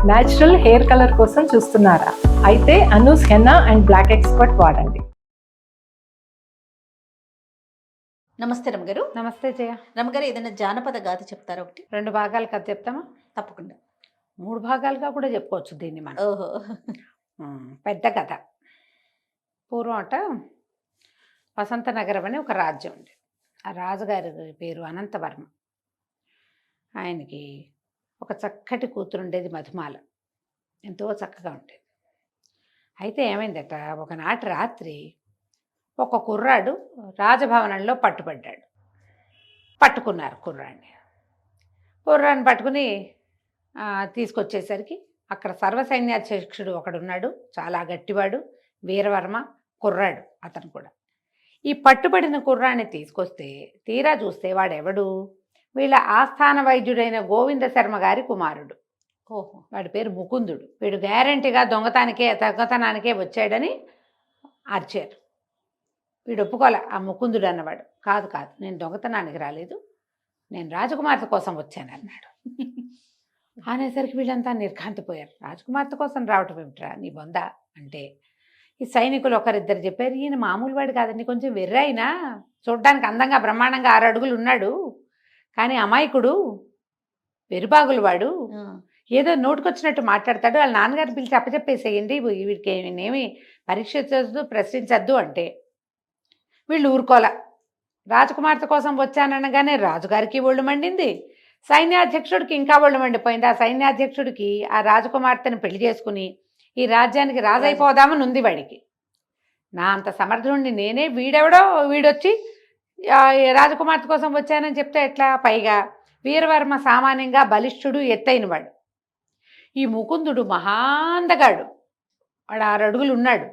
Natural hair colour కోసం చూస్తున్నారా? అయితే Anoos henna and black expert వాడండి. నమస్తే రమగారు. నమస్తే జయ. రమగారు, ఏదైనా జానపద గాథ చెప్తారా? ఒకటి 2 భాగాలు కథ చెప్తామా? తప్పకుండా. 3 భాగాలుగా కూడా చెప్పుకోవచ్చు దీన్ని మనం. ఓహో. పెద్ద కథ. పూర్వం అట వసంత నగరం అని ఒక రాజ్యం ఉంది. ఆ రాజుగారి పేరు అనంతవర్మ. ఆయనకి ఒక చక్కటి కూతురు ఉండేది, మధుమాల. ఎంతో చక్కగా ఉండేది. అయితే ఏమైందట, ఒకనాటి రాత్రి ఒక కుర్రాడు రాజభవనంలో పట్టుబడ్డాడు. పట్టుకున్నారు కుర్రాడిని పట్టుకుని తీసుకొచ్చేసరికి అక్కడ సర్వసైన్యాధ్యక్షుడు ఒకడున్నాడు, చాలా గట్టివాడు, వీరవర్మ కుర్రాడు అతను కూడా. ఈ పట్టుబడిన కుర్రాన్ని తీసుకొస్తే తీరా చూస్తే వాడెవడు, వీళ్ళ ఆస్థాన వైద్యుడైన గోవింద శర్మ గారి కుమారుడు. ఓహో. వాడి పేరు ముకుందుడు. వీడు గ్యారంటీగా దొంగతనానికే వచ్చాడని అరిచారు. వీడు ఒప్పుకోలే. ఆ ముకుందుడు అన్నవాడు, కాదు కాదు, నేను దొంగతనానికి రాలేదు, నేను రాజకుమార్తె కోసం వచ్చానన్నాడు. అనేసరికి వీళ్ళంతా నిర్ఘాంతిపోయారు. రాజకుమార్తె కోసం రావటం ఏమిట్రా నీ బొంద అంటే, ఈ సైనికులు ఒకరిద్దరు చెప్పారు, ఈయన మామూలు వాడు కాదండి, కొంచెం వెర్రైనా, చూడ్డానికి అందంగా బ్రహ్మాండంగా 6 అడుగులు ఉన్నాడు, కానీ అమాయకుడు, వెరుబాగులు వాడు, ఏదో నోటుకొచ్చినట్టు మాట్లాడతాడు, వాళ్ళ నాన్నగారు పిలిచి అప్పచెప్పేసేయండి, వీడికి ఏమి పరీక్షించద్దు, ప్రశ్నించద్దు అంటే వీళ్ళు ఊరుకోలే. రాజకుమార్తె కోసం వచ్చాననగానే రాజుగారికి ఒళ్ళు మండింది, సైన్యాధ్యక్షుడికి ఇంకా ఒళ్ళు మండిపోయింది. ఆ సైన్యాధ్యక్షుడికి ఆ రాజకుమార్తెను పెళ్లి చేసుకుని ఈ రాజ్యానికి రాజైపోదామని ఉంది వాడికి. నా అంత సమర్థుడిని నేనే, వీడొచ్చి రాజకుమార్తె కోసం వచ్చానని చెప్తే ఎట్లా? పైగా వీరవర్మ సామాన్యంగా బలిష్ఠుడు, ఎత్తైన వాడు. ఈ ముకుందుడు మహాందగాడు, వాడు 6 అడుగులు ఉన్నాడు,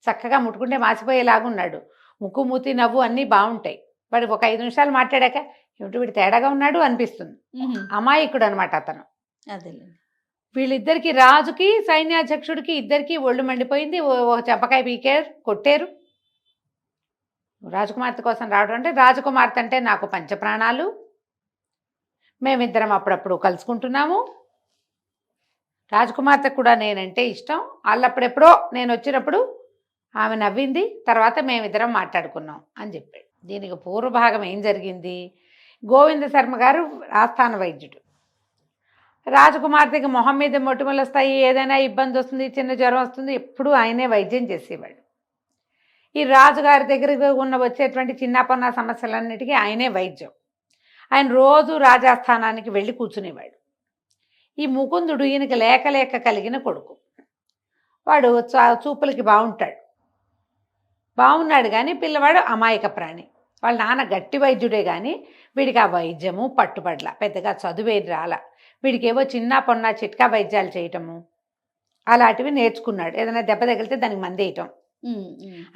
చక్కగా ముట్టుకుంటే మాసిపోయేలాగా ఉన్నాడు, ముక్కు మూతి నవ్వు అన్నీ బాగుంటాయి. వాడు ఒక 5 నిమిషాలు మాట్లాడాక ఏమిటి వీడు తేడాగా ఉన్నాడు అనిపిస్తుంది. అమాయకుడు అనమాట అతను. అదేలేండి. వీళ్ళిద్దరికి, రాజుకి సైన్యాధ్యక్షుడికి ఇద్దరికి ఒళ్ళు మండిపోయింది. ఒక చెంపకాయ పీకారు, కొట్టారు. రాజకుమార్తె కోసం రావడం అంటే, రాజకుమార్తె అంటే నాకు పంచప్రాణాలు, మేమిద్దరం అప్పుడప్పుడు కలుసుకుంటున్నాము, రాజకుమార్తె కూడా నేనంటే ఇష్టం, వాళ్ళప్పుడెప్పుడో నేను వచ్చినప్పుడు ఆమె నవ్వింది, తర్వాత మేమిద్దరం మాట్లాడుకున్నాం అని చెప్పాడు. దీనికి పూర్వభాగం ఏం జరిగింది? గోవింద శర్మ గారు ఆస్థాన వైద్యుడు. రాజకుమార్తెకి మొహం మీద మొటిమలు వస్తాయి, ఏదైనా ఇబ్బంది వస్తుంది, చిన్న జ్వరం వస్తుంది, ఎప్పుడూ ఆయనే వైద్యం చేసేవాడు. ఈ రాజుగారి దగ్గరికి వచ్చేటువంటి చిన్నపన్న సమస్యలన్నిటికీ ఆయనే వైద్యం. ఆయన రోజు రాజాస్థానానికి వెళ్ళి కూర్చునేవాడు. ఈ ముకుందుడు ఈయనకి లేక లేక కలిగిన కొడుకు. వాడు చూపులకి బాగున్నాడు కానీ పిల్లవాడు అమాయక ప్రాణి. వాళ్ళ నాన్న గట్టి వైద్యుడే కానీ వీడికి ఆ వైద్యము పట్టుబడల, పెద్దగా చదువేది రాల. వీడికేవో చిన్న పొన్న చిట్కా వైద్యాలు చేయటము అలాంటివి నేర్చుకున్నాడు. ఏదైనా దెబ్బ తగిలితే దానికి మందేయటం,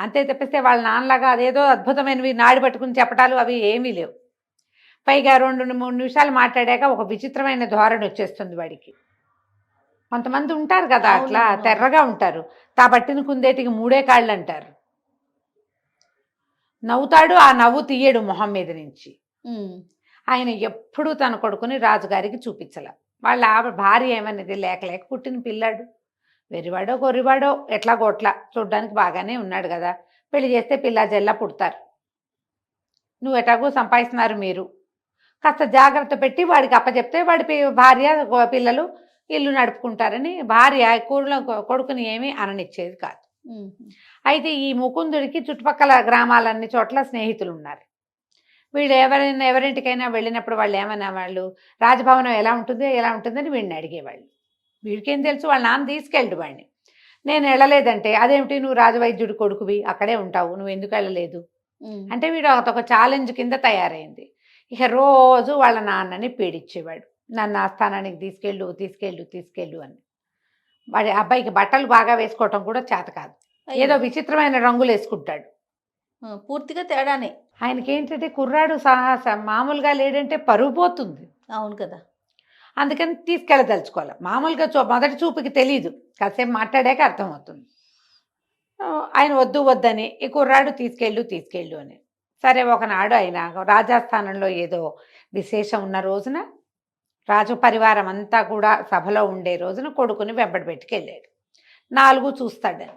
అంతే తప్పిస్తే వాళ్ళ నాన్నలాగా అదేదో అద్భుతమైనవి నాడి పట్టుకుని చెప్పటాలు అవి ఏమీ లేవు. పైగా 2-3 నిమిషాలు మాట్లాడాక ఒక విచిత్రమైన ధోరణి వచ్చేస్తుంది వాడికి. కొంతమంది ఉంటారు కదా అట్లా తెర్రగా ఉంటారు, పట్టిన కుందేటికి 3 కాళ్ళు అంటారు. నవ్వుతాడు, ఆ నవ్వు తీయడు మొహం మీద నుంచి. ఆయన ఎప్పుడూ తన కొడుకుని రాజుగారికి చూపించలే. వాళ్ళ భార్య ఏమనేది, లేక లేక పుట్టిన పిల్లాడు, వెరివాడో గొర్రివాడో ఎట్లా గోట్లా, చూడ్డానికి బాగానే ఉన్నాడు కదా, పెళ్లి చేస్తే పిల్ల జల్లా పుడతారు, నువ్వు ఎటాగో సంపాదిస్తున్నారు, మీరు కాస్త జాగ్రత్త పెట్టి వాడికి అప్పచెప్తే వాడి భార్య పిల్లలు ఇల్లు నడుపుకుంటారని భార్య కొడుకుని ఏమీ అననిచ్చేది కాదు. అయితే ఈ ముకుందుడికి చుట్టుపక్కల గ్రామాలన్ని చోట్ల స్నేహితులు ఉన్నారు. వీళ్ళు ఎవరింటికైనా వెళ్ళినప్పుడు వాళ్ళు ఏమన్నా, వాళ్ళు రాజభవనం ఎలా ఉంటుందని వీడిని అడిగేవాళ్ళు. వీడికేం తెలుసు, వాళ్ళ నాన్న తీసుకెళ్ళడు వాడిని. నేను వెళ్ళలేదంటే, అదేమిటి నువ్వు రాజవైద్యుడి కొడుకువి, అక్కడే ఉంటావు, నువ్వు ఎందుకు వెళ్ళలేదు అంటే వీడు ఒక ఛాలెంజ్ కింద తయారైంది. ఇక రోజు వాళ్ళ నాన్నని పీడించేవాడు, నన్ను ఆస్థానానికి తీసుకెళ్ళు అని. వాడి అబ్బాయికి బట్టలు బాగా వేసుకోవటం కూడా చేత కాదు, ఏదో విచిత్రమైన రంగులు వేసుకుంటాడు, పూర్తిగా తేడానే. ఆయనకి ఏంటంటే కుర్రాడు మామూలుగా లేడంటే పరువు పోతుంది. అవును కదా, అందుకని తీసుకెళ్ళదలుచుకోవాలి. మామూలుగా మొదటి చూపుకి తెలీదు, కాసేపు మాట్లాడాక అర్థమవుతుంది. ఆయన వద్దని ఈ కుర్రాడు తీసుకెళ్ళు అని. సరే, ఒకనాడు ఆయన రాజాస్థానంలో ఏదో విశేషం ఉన్న రోజున రాజు పరివారం అంతా కూడా సభలో ఉండే రోజున కొడుకుని వెంబడి పెట్టుకెళ్ళాడు. 4 చూస్తాడని.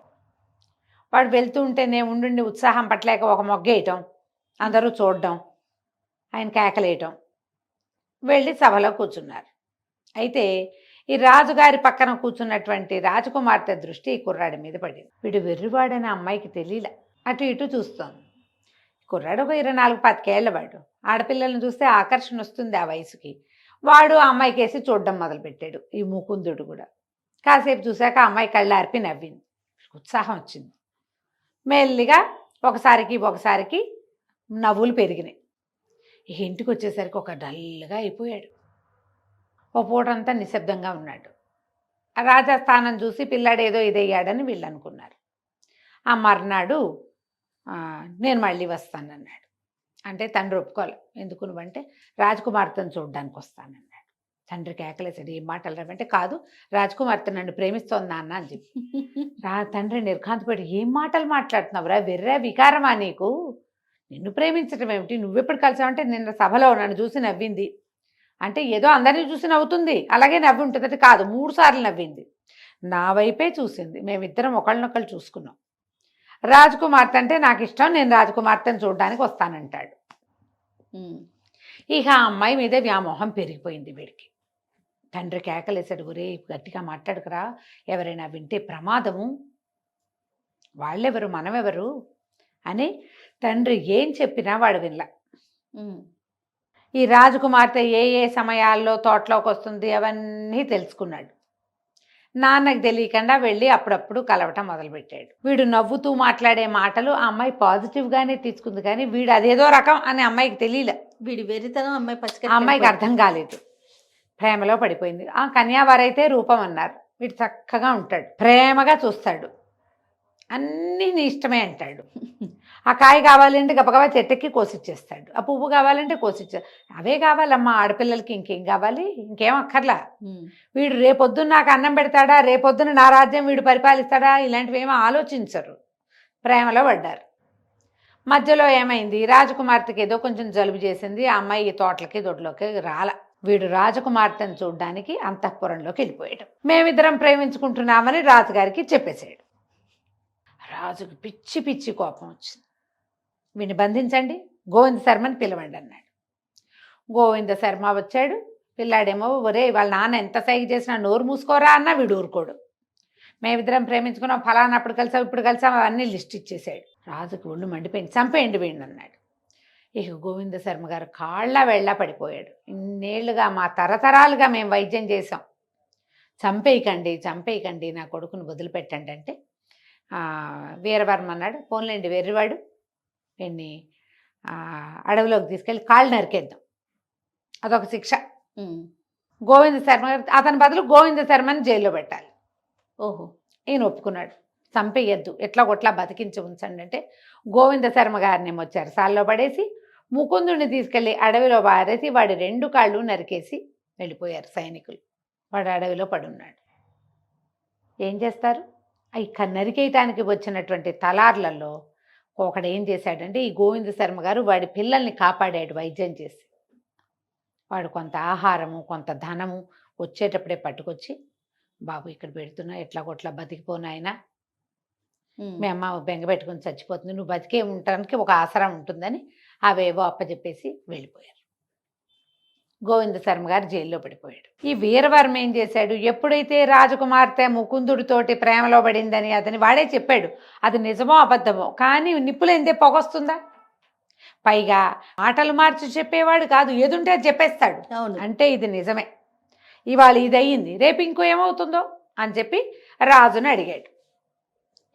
వాడు వెళ్తూ ఉంటేనే ఉండి ఉత్సాహం పట్టలేక ఒక మొగ్గేయటం, అందరూ చూడడం, ఆయన కేకలేయటం, వెళ్ళి సభలో కూర్చున్నారు. అయితే ఈ రాజుగారి పక్కన కూర్చున్నటువంటి రాజకుమార్తె దృష్టి ఈ కుర్రాడి మీద పడింది. వీడు వెర్రివాడని అమ్మాయికి తెలియలే. అటు ఇటు చూస్తోంది. కుర్రాడు ఒక 24-25 వాడు. ఆడపిల్లలను చూస్తే ఆకర్షణ వస్తుంది ఆ వయసుకి. వాడు ఆ అమ్మాయికి వేసి చూడడం మొదలుపెట్టాడు. ఈ ముకుందుడు కూడా కాసేపు చూశాక ఆ అమ్మాయి కళ్ళార్పి నవ్వింది. ఉత్సాహం వచ్చింది. మెల్లిగా ఒకసారికి నవ్వులు పెరిగినాయి. ఇంటికి వచ్చేసరికి ఒక డల్గా అయిపోయాడు. ఓ పూటంతా నిశ్శబ్దంగా ఉన్నాడు. రాజస్థానం చూసి పిల్లాడు ఏదో ఇదయ్యాడని వీళ్ళు అనుకున్నారు. ఆ మర్నాడు నేను మళ్ళీ వస్తానన్నాడు. అంటే తండ్రి ఒప్పుకోవాలి. ఎందుకు నువ్వంటే రాజకుమార్తెను చూడడానికి వస్తానన్నాడు. తండ్రి కేకలేసాడు, ఏం మాటలు రావంటే, కాదు రాజకుమార్తె నన్ను ప్రేమిస్తోంది నాన్న అని చెప్పి. తండ్రి నిర్ఘాంతపడి, ఏం మాటలు మాట్లాడుతున్నావురా, వెర్రా వికారమా నీకు, నిన్ను ప్రేమించడం ఏమిటి, నువ్వెప్పుడు కలిసావంటే నిన్న సభలో నన్ను చూసి నవ్వింది అంటే ఏదో అందరినీ చూసి నవ్వుతుంది, అలాగే నవ్వి ఉంటుంది అంటే కాదు, 3 సార్లు నవ్వింది, నా వైపే చూసింది, మేమిద్దరం ఒకళ్ళనొకళ్ళు చూసుకున్నాం. రాజకుమార్తె అంటే నాకు ఇష్టం, నేను రాజకుమార్తెను చూడడానికి వస్తానంటాడు. ఇక ఆ అమ్మాయి మీద వ్యామోహం పెరిగిపోయింది వీడికి. తండ్రి కేకలేసాడు, ఒరే గట్టిగా మాట్లాడుకురా, ఎవరైనా వింటే ప్రమాదము, వాళ్ళెవరు మనమెవరు అని తండ్రి ఏం చెప్పినా వాడు వినలా. ఈ రాజకుమార్తె ఏ ఏ సమయాల్లో తోటలోకి వస్తుంది అవన్నీ తెలుసుకున్నాడు. నాన్నకు తెలియకుండా వెళ్ళి అప్పుడప్పుడు కలవటం మొదలుపెట్టాడు. వీడు నవ్వుతూ మాట్లాడే మాటలు ఆ అమ్మాయి పాజిటివ్గానే తీసుకుంది, కానీ వీడు అదేదో రకం అని అమ్మాయికి తెలియలే. వీడి వెరితనం అమ్మాయికి అర్థం కాలేదు. ప్రేమలో పడిపోయింది. ఆ కన్యావారైతే రూపం అన్నారు. వీడు చక్కగా ఉంటాడు, ప్రేమగా చూస్తాడు, అన్నీ నీ ఇష్టమే అంటాడు. ఆ కాయ కావాలంటే గబగబా చెట్టుకి కోసిచ్చేస్తాడు, ఆ పువ్వు కావాలంటే కోసిచ్చే, అవే కావాలమ్మా ఆడపిల్లలకి, ఇంకేం కావాలి, ఇంకేం అక్కర్లా. వీడు రేపొద్దున నాకు అన్నం పెడతాడా, రేపొద్దున నా రాజ్యం వీడు పరిపాలిస్తాడా, ఇలాంటివి ఏమో ఆలోచించరు. ప్రేమలో పడ్డారు. మధ్యలో ఏమైంది, రాజకుమార్తెకి ఏదో కొంచెం జలుబు చేసింది. ఆ అమ్మాయి తోటలకి దొడ్లోకి రాల. వీడు రాజకుమార్తెను చూడ్డానికి అంతఃపురంలోకి వెళ్ళిపోయాడు. మేమిద్దరం ప్రేమించుకుంటున్నామని రాజుగారికి చెప్పేశాడు. రాజుకు పిచ్చి పిచ్చి కోపం వచ్చింది. వీడిని బంధించండి, గోవింద శర్మని పిలవండి అన్నాడు. గోవింద శర్మ వచ్చాడు. పిల్లాడేమో, ఒరే వాళ్ళ నాన్న ఎంత సైగ చేసినా నోరు మూసుకోరా అన్నా వీడు ఊరుకోడు. మేమిద్దరం ప్రేమించుకున్నాం, ఫలానప్పుడు కలిసాం, ఇప్పుడు కలిసాం, అవన్నీ లిస్ట్ ఇచ్చేసాడు. రాజుకు ఒళ్ళు మండిపోయింది. చంపేయండి వీడిని అన్నాడు. ఇక గోవింద శర్మ గారు కాళ్ళ వెళ్ళా పడిపోయాడు. ఇన్నేళ్లుగా మా తరతరాలుగా మేము వైద్యం చేసాం, చంపేయకండి, నా కొడుకుని వదిలిపెట్టండి అంటే వీరవర్మ అన్నాడు, పోన్లేండి వెర్రివాడు, వీడిని అడవిలోకి తీసుకెళ్ళి కాళ్ళు నరికేద్దాం, అదొక శిక్ష. గోవింద శర్మ గారు, అతని బదులు గోవింద శర్మని జైల్లో పెట్టాలి. ఓహో, ఈయన ఒప్పుకున్నాడు. చంపేయద్దు, ఎట్లా కొట్లా బతికించి ఉంచండి అంటే గోవింద శర్మ గారిని వచ్చారు సాల్లో పడేసి, ముకుందుడిని తీసుకెళ్ళి అడవిలో పారేసి వాడి 2 కాళ్ళు నరికేసి వెళ్ళిపోయారు సైనికులు. వాడు అడవిలో పడున్నాడు. ఏం చేస్తారు? ఇక నరికేయటానికి వచ్చినటువంటి తలార్లలో ఒకడు ఏం చేశాడంటే, ఈ గోవింద శర్మ గారు వాడి పిల్లల్ని కాపాడాడు వైద్యం చేసి. వాడు కొంత ఆహారము, కొంత ధనము వచ్చేటప్పుడే పట్టుకొచ్చి, బాబు ఇక్కడ పెడుతున్నా, ఎట్లా కొట్లా బతికిపోనాయనా, మీ అమ్మ బెంగ పెట్టుకుని చచ్చిపోతుంది, నువ్వు బతికే ఉండటానికి ఒక ఆసరా ఉంటుందని అవేవో అప్పచెప్పేసి వెళ్ళిపోయారు. గోవింద శర్మ గారు జైల్లో పడిపోయాడు. ఈ వీరవర్మ ఏం చేశాడు, ఎప్పుడైతే రాజకుమార్తె ముకుందుడితోటి ప్రేమలో పడిందని అతని వాడే చెప్పాడు, అది నిజమో అబద్ధమో, కానీ నిప్పులేందే పొగొస్తుందా, పైగా మాటలు మార్చి చెప్పేవాడు కాదు, ఏదుంటే అది చెప్పేస్తాడు. అంటే ఇది నిజమే, ఇవాళ ఇది అయ్యింది, రేపు ఇంకో ఏమవుతుందో అని చెప్పి రాజుని అడిగాడు.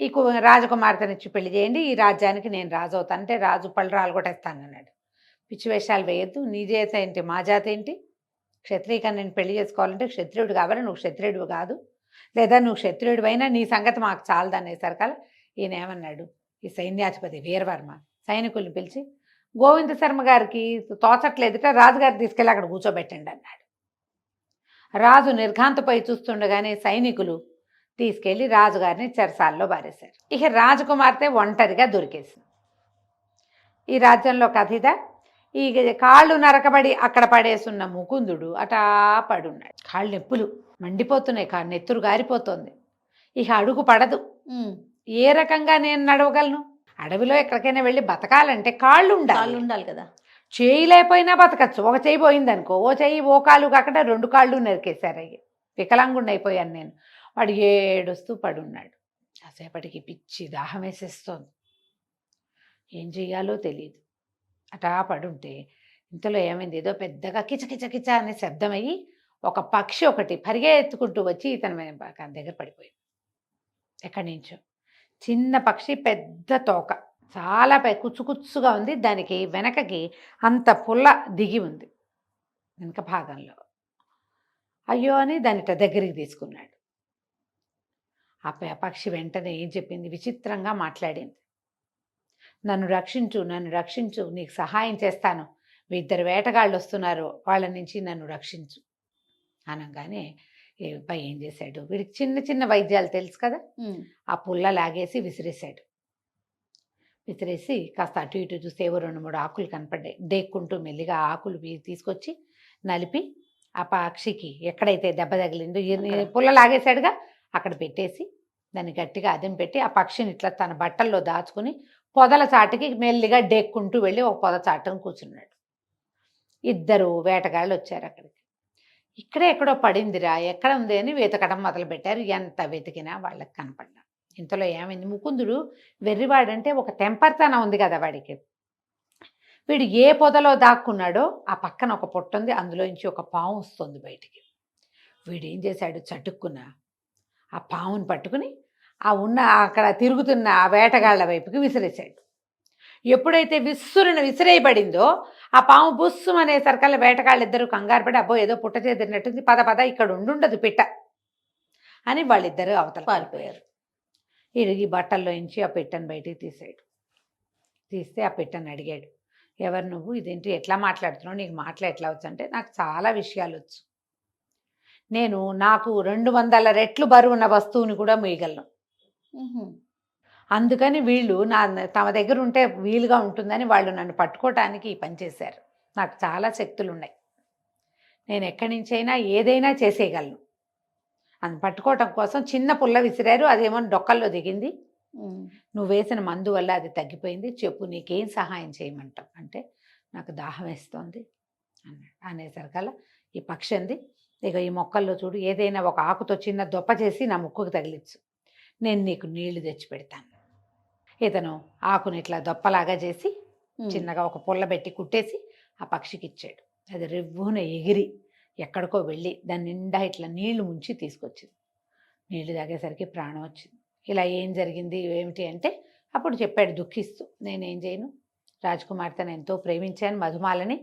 ఈ రాజకుమార్తెనిచ్చి పెళ్లి చేయండి, ఈ రాజ్యానికి నేను రాజు అవుతాను అంటే రాజు పళ్ళు రాలగొట్టేస్తానన్నాడు. పిచ్చి వేషాలు వేయద్దు, నీ జాతి ఏంటి మా జాతి ఏంటి, క్షత్రియ నేను పెళ్లి చేసుకోవాలంటే క్షత్రియుడు కావాలి, నువ్వు క్షత్రియుడు కాదు, లేదా నువ్వు క్షత్రియుడు అయినా నీ సంగతి మాకు చాలదు అనేసరికల ఈయన ఏమన్నాడు, ఈ సైన్యాధిపతి వీరవర్మ సైనికుల్ని పిలిచి, గోవింద శర్మ గారికి తోచట్లేదుట, రాజుగారు తీసుకెళ్ళి అక్కడ కూర్చోబెట్టండి అన్నాడు. రాజు నిర్ఘాంతపై చూస్తుండగానే సైనికులు తీసుకెళ్ళి రాజుగారిని చెరసాల్లో బారేశారు. ఇక రాజకుమార్తె ఒంటరిగా దొరికేసింది. ఈ రాజ్యంలో కథ ఇదా. ఈ కాళ్ళు నరకబడి అక్కడ పడేసున్న ముకుందుడు అటా పడున్నాడు. కాళ్ళు నొప్పులు మండిపోతున్నాయి, నెత్తురు గారిపోతుంది. ఇక అడుగు పడదు. ఏ రకంగా నేను నడవగలను? అడవిలో ఎక్కడికైనా వెళ్ళి బతకాలంటే కాళ్ళు కాళ్ళు ఉండాలి కదా. చేయి లేకపోయినా బతకచ్చు. ఒక చేయి పోయిందనుకో, ఓ చెయ్యి ఓ కాలు కాకుండా 2 కాళ్ళు నరికేశారు. అయ్యి వికలాంగుండి అయిపోయాను నేను. వాడు ఏడుస్తూ పడున్నాడు. కాసేపటికి పిచ్చి దాహం వేసేస్తోంది. ఏం చెయ్యాలో తెలియదు. అటా పడుంటే ఇంతలో ఏమైంది, ఏదో పెద్దగా కిచకిచ అనే శబ్దం అయ్యి ఒక పక్షి ఒకటి పరిగెత్తుకుంటూ వచ్చి ఇతని దగ్గర పడిపోయింది. ఎక్కడి నుంచో చిన్న పక్షి, పెద్ద తోక, చాలా కుచ్చుకుచ్చుగా ఉంది. దానికి వెనకకి అంత పుల్ల దిగి ఉంది వెనక భాగంలో. అయ్యో అని దాని దగ్గరికి తీసుకున్నాడు. ఆ పక్షి వెంటనే ఏం చెప్పింది, విచిత్రంగా మాట్లాడింది. నన్ను రక్షించు, నన్ను రక్షించు, నీకు సహాయం చేస్తాను, మీ 2 వేటగాళ్ళు వస్తున్నారు, వాళ్ళ నుంచి నన్ను రక్షించు అనగానే పై ఏం చేశాడు, వీడికి చిన్న చిన్న వైద్యాలు తెలుసు కదా, ఆ పుల్ల లాగేసి విసిరేశాడు. విసిరేసి కాస్త అటు ఇటు చూస్తే ఏవో 2-3 ఆకులు కనపడ్డాయి. డేక్కుంటూ మెల్లిగా ఆకులు తీసుకొచ్చి నలిపి ఆ పక్షికి ఎక్కడైతే దెబ్బ తగిలిందో, పుల్ల లాగేశాడుగా, అక్కడ పెట్టేసి దాన్ని గట్టిగా అదం పెట్టి ఆ పక్షిని ఇట్లా తన బట్టల్లో దాచుకుని పొదల చాటుకి మెల్లిగా డేక్కుంటూ వెళ్ళి ఒక పొద చాటును కూర్చున్నాడు. 2 వేటగాళ్ళు వచ్చారు అక్కడికి. ఇక్కడే ఎక్కడో పడిందిరా, ఎక్కడ ఉంది అని వెతకడం మొదలుపెట్టారు. ఎంత వెతికినా వాళ్ళకి కనపడ్డా. ఇంతలో ఏమైంది, ముకుందుడు వెర్రివాడంటే ఒక తెంపర్తనం ఉంది కదా వాడికి. వీడు ఏ పొదలో దాక్కున్నాడో ఆ పక్కన ఒక పొట్ట ఉంది, అందులోంచి ఒక పాము వస్తుంది బయటికి. వీడు ఏం చేశాడు, చటుక్కున ఆ పాముని పట్టుకుని ఆ అక్కడ తిరుగుతున్న ఆ వేటగాళ్ల వైపుకి విసిరేశాడు. ఎప్పుడైతే విసిరేయబడిందో ఆ పాము బుస్సు అనేసరికల్లా వేటగాళ్ళు 2 కంగారు పడి, అబ్బో ఏదో పుట్ట చేదిరినట్టుంది, పద ఇక్కడ ఉండుండదు పిట్ట అని వాళ్ళిద్దరూ అవతల పారిపోయారు. ఈ బట్టల్లో నుంచి ఆ పిట్టను బయటికి తీస్తే ఆ పిట్టను అడిగాడు, ఎవరు నువ్వు, ఇదేంటి ఎట్లా మాట్లాడుతున్నావు, నీకు మాటలు ఎట్లా వచ్చు అంటే, నాకు చాలా విషయాలు వచ్చు, నాకు 200 రెట్లు బరువున్న వస్తువుని కూడా మోయగలను, అందుకని వీళ్ళు తమ దగ్గర ఉంటే వీలుగా ఉంటుందని వాళ్ళు నన్ను పట్టుకోవటానికి ఈ పని చేశారు. నాకు చాలా శక్తులు ఉన్నాయి, నేను ఎక్కడి నుంచైనా ఏదైనా చేసేయగలను. అది పట్టుకోవటం కోసం చిన్న పుల్ల విసిరారు, అదేమో డొక్కల్లో దిగింది, నువ్వు వేసిన మందు వల్ల అది తగ్గిపోయింది, చెప్పు నీకేం సహాయం చేయమంటావు అంటే, నాకు దాహం వేస్తోంది అన్నాడు. అనేసరికల్లా ఈ పక్షి అంది, ఇక ఈ మొక్కల్లో చూడు, ఏదైనా ఒక ఆకుతో చిన్న దొప్ప చేసి నా ముక్కుకు తగిలించు, నేను నీకు నీళ్లు తెచ్చి పెడతాను. ఇతను ఆకుని ఇట్లా దొప్పలాగా చేసి చిన్నగా ఒక పుల్ల పెట్టి కుట్టేసి ఆ పక్షికి ఇచ్చాడు. అది రెవ్వున ఎగిరి ఎక్కడికో వెళ్ళి దాని నిండా ఇట్లా నీళ్లు ముంచి తీసుకొచ్చింది. నీళ్లు తాగేసరికి ప్రాణం వచ్చింది. ఇలా ఏం జరిగింది ఏమిటి అంటే, అప్పుడు చెప్పాడు దుఃఖిస్తూ, నేనేం చేయను, రాజకుమార్తెను ఎంతో ప్రేమించాను మధుమాలని,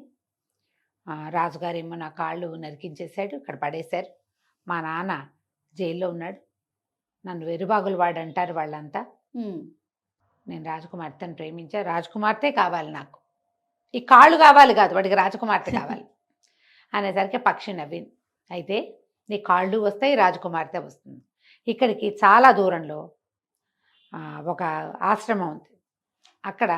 రాజుగారేమో నా కాళ్ళు నరికించేశాడు, ఇక్కడ పడేశారు, మా నాన్న జైల్లో ఉన్నాడు, నన్ను వెరుబాగులు వాడు అంటారు వాళ్ళంతా, నేను రాజకుమార్తెను ప్రేమించా, రాజకుమార్తె కావాలి నాకు, ఈ కాళ్ళు కావాలి కాదు, వాడికి రాజకుమార్తె కావాలి అనేసరికి పక్షి నవ్వింది. అయితే నీ కాళ్ళు వస్తాయి, రాజకుమార్తె వస్తుంది. ఇక్కడికి చాలా దూరంలో ఒక ఆశ్రమం ఉంది, అక్కడ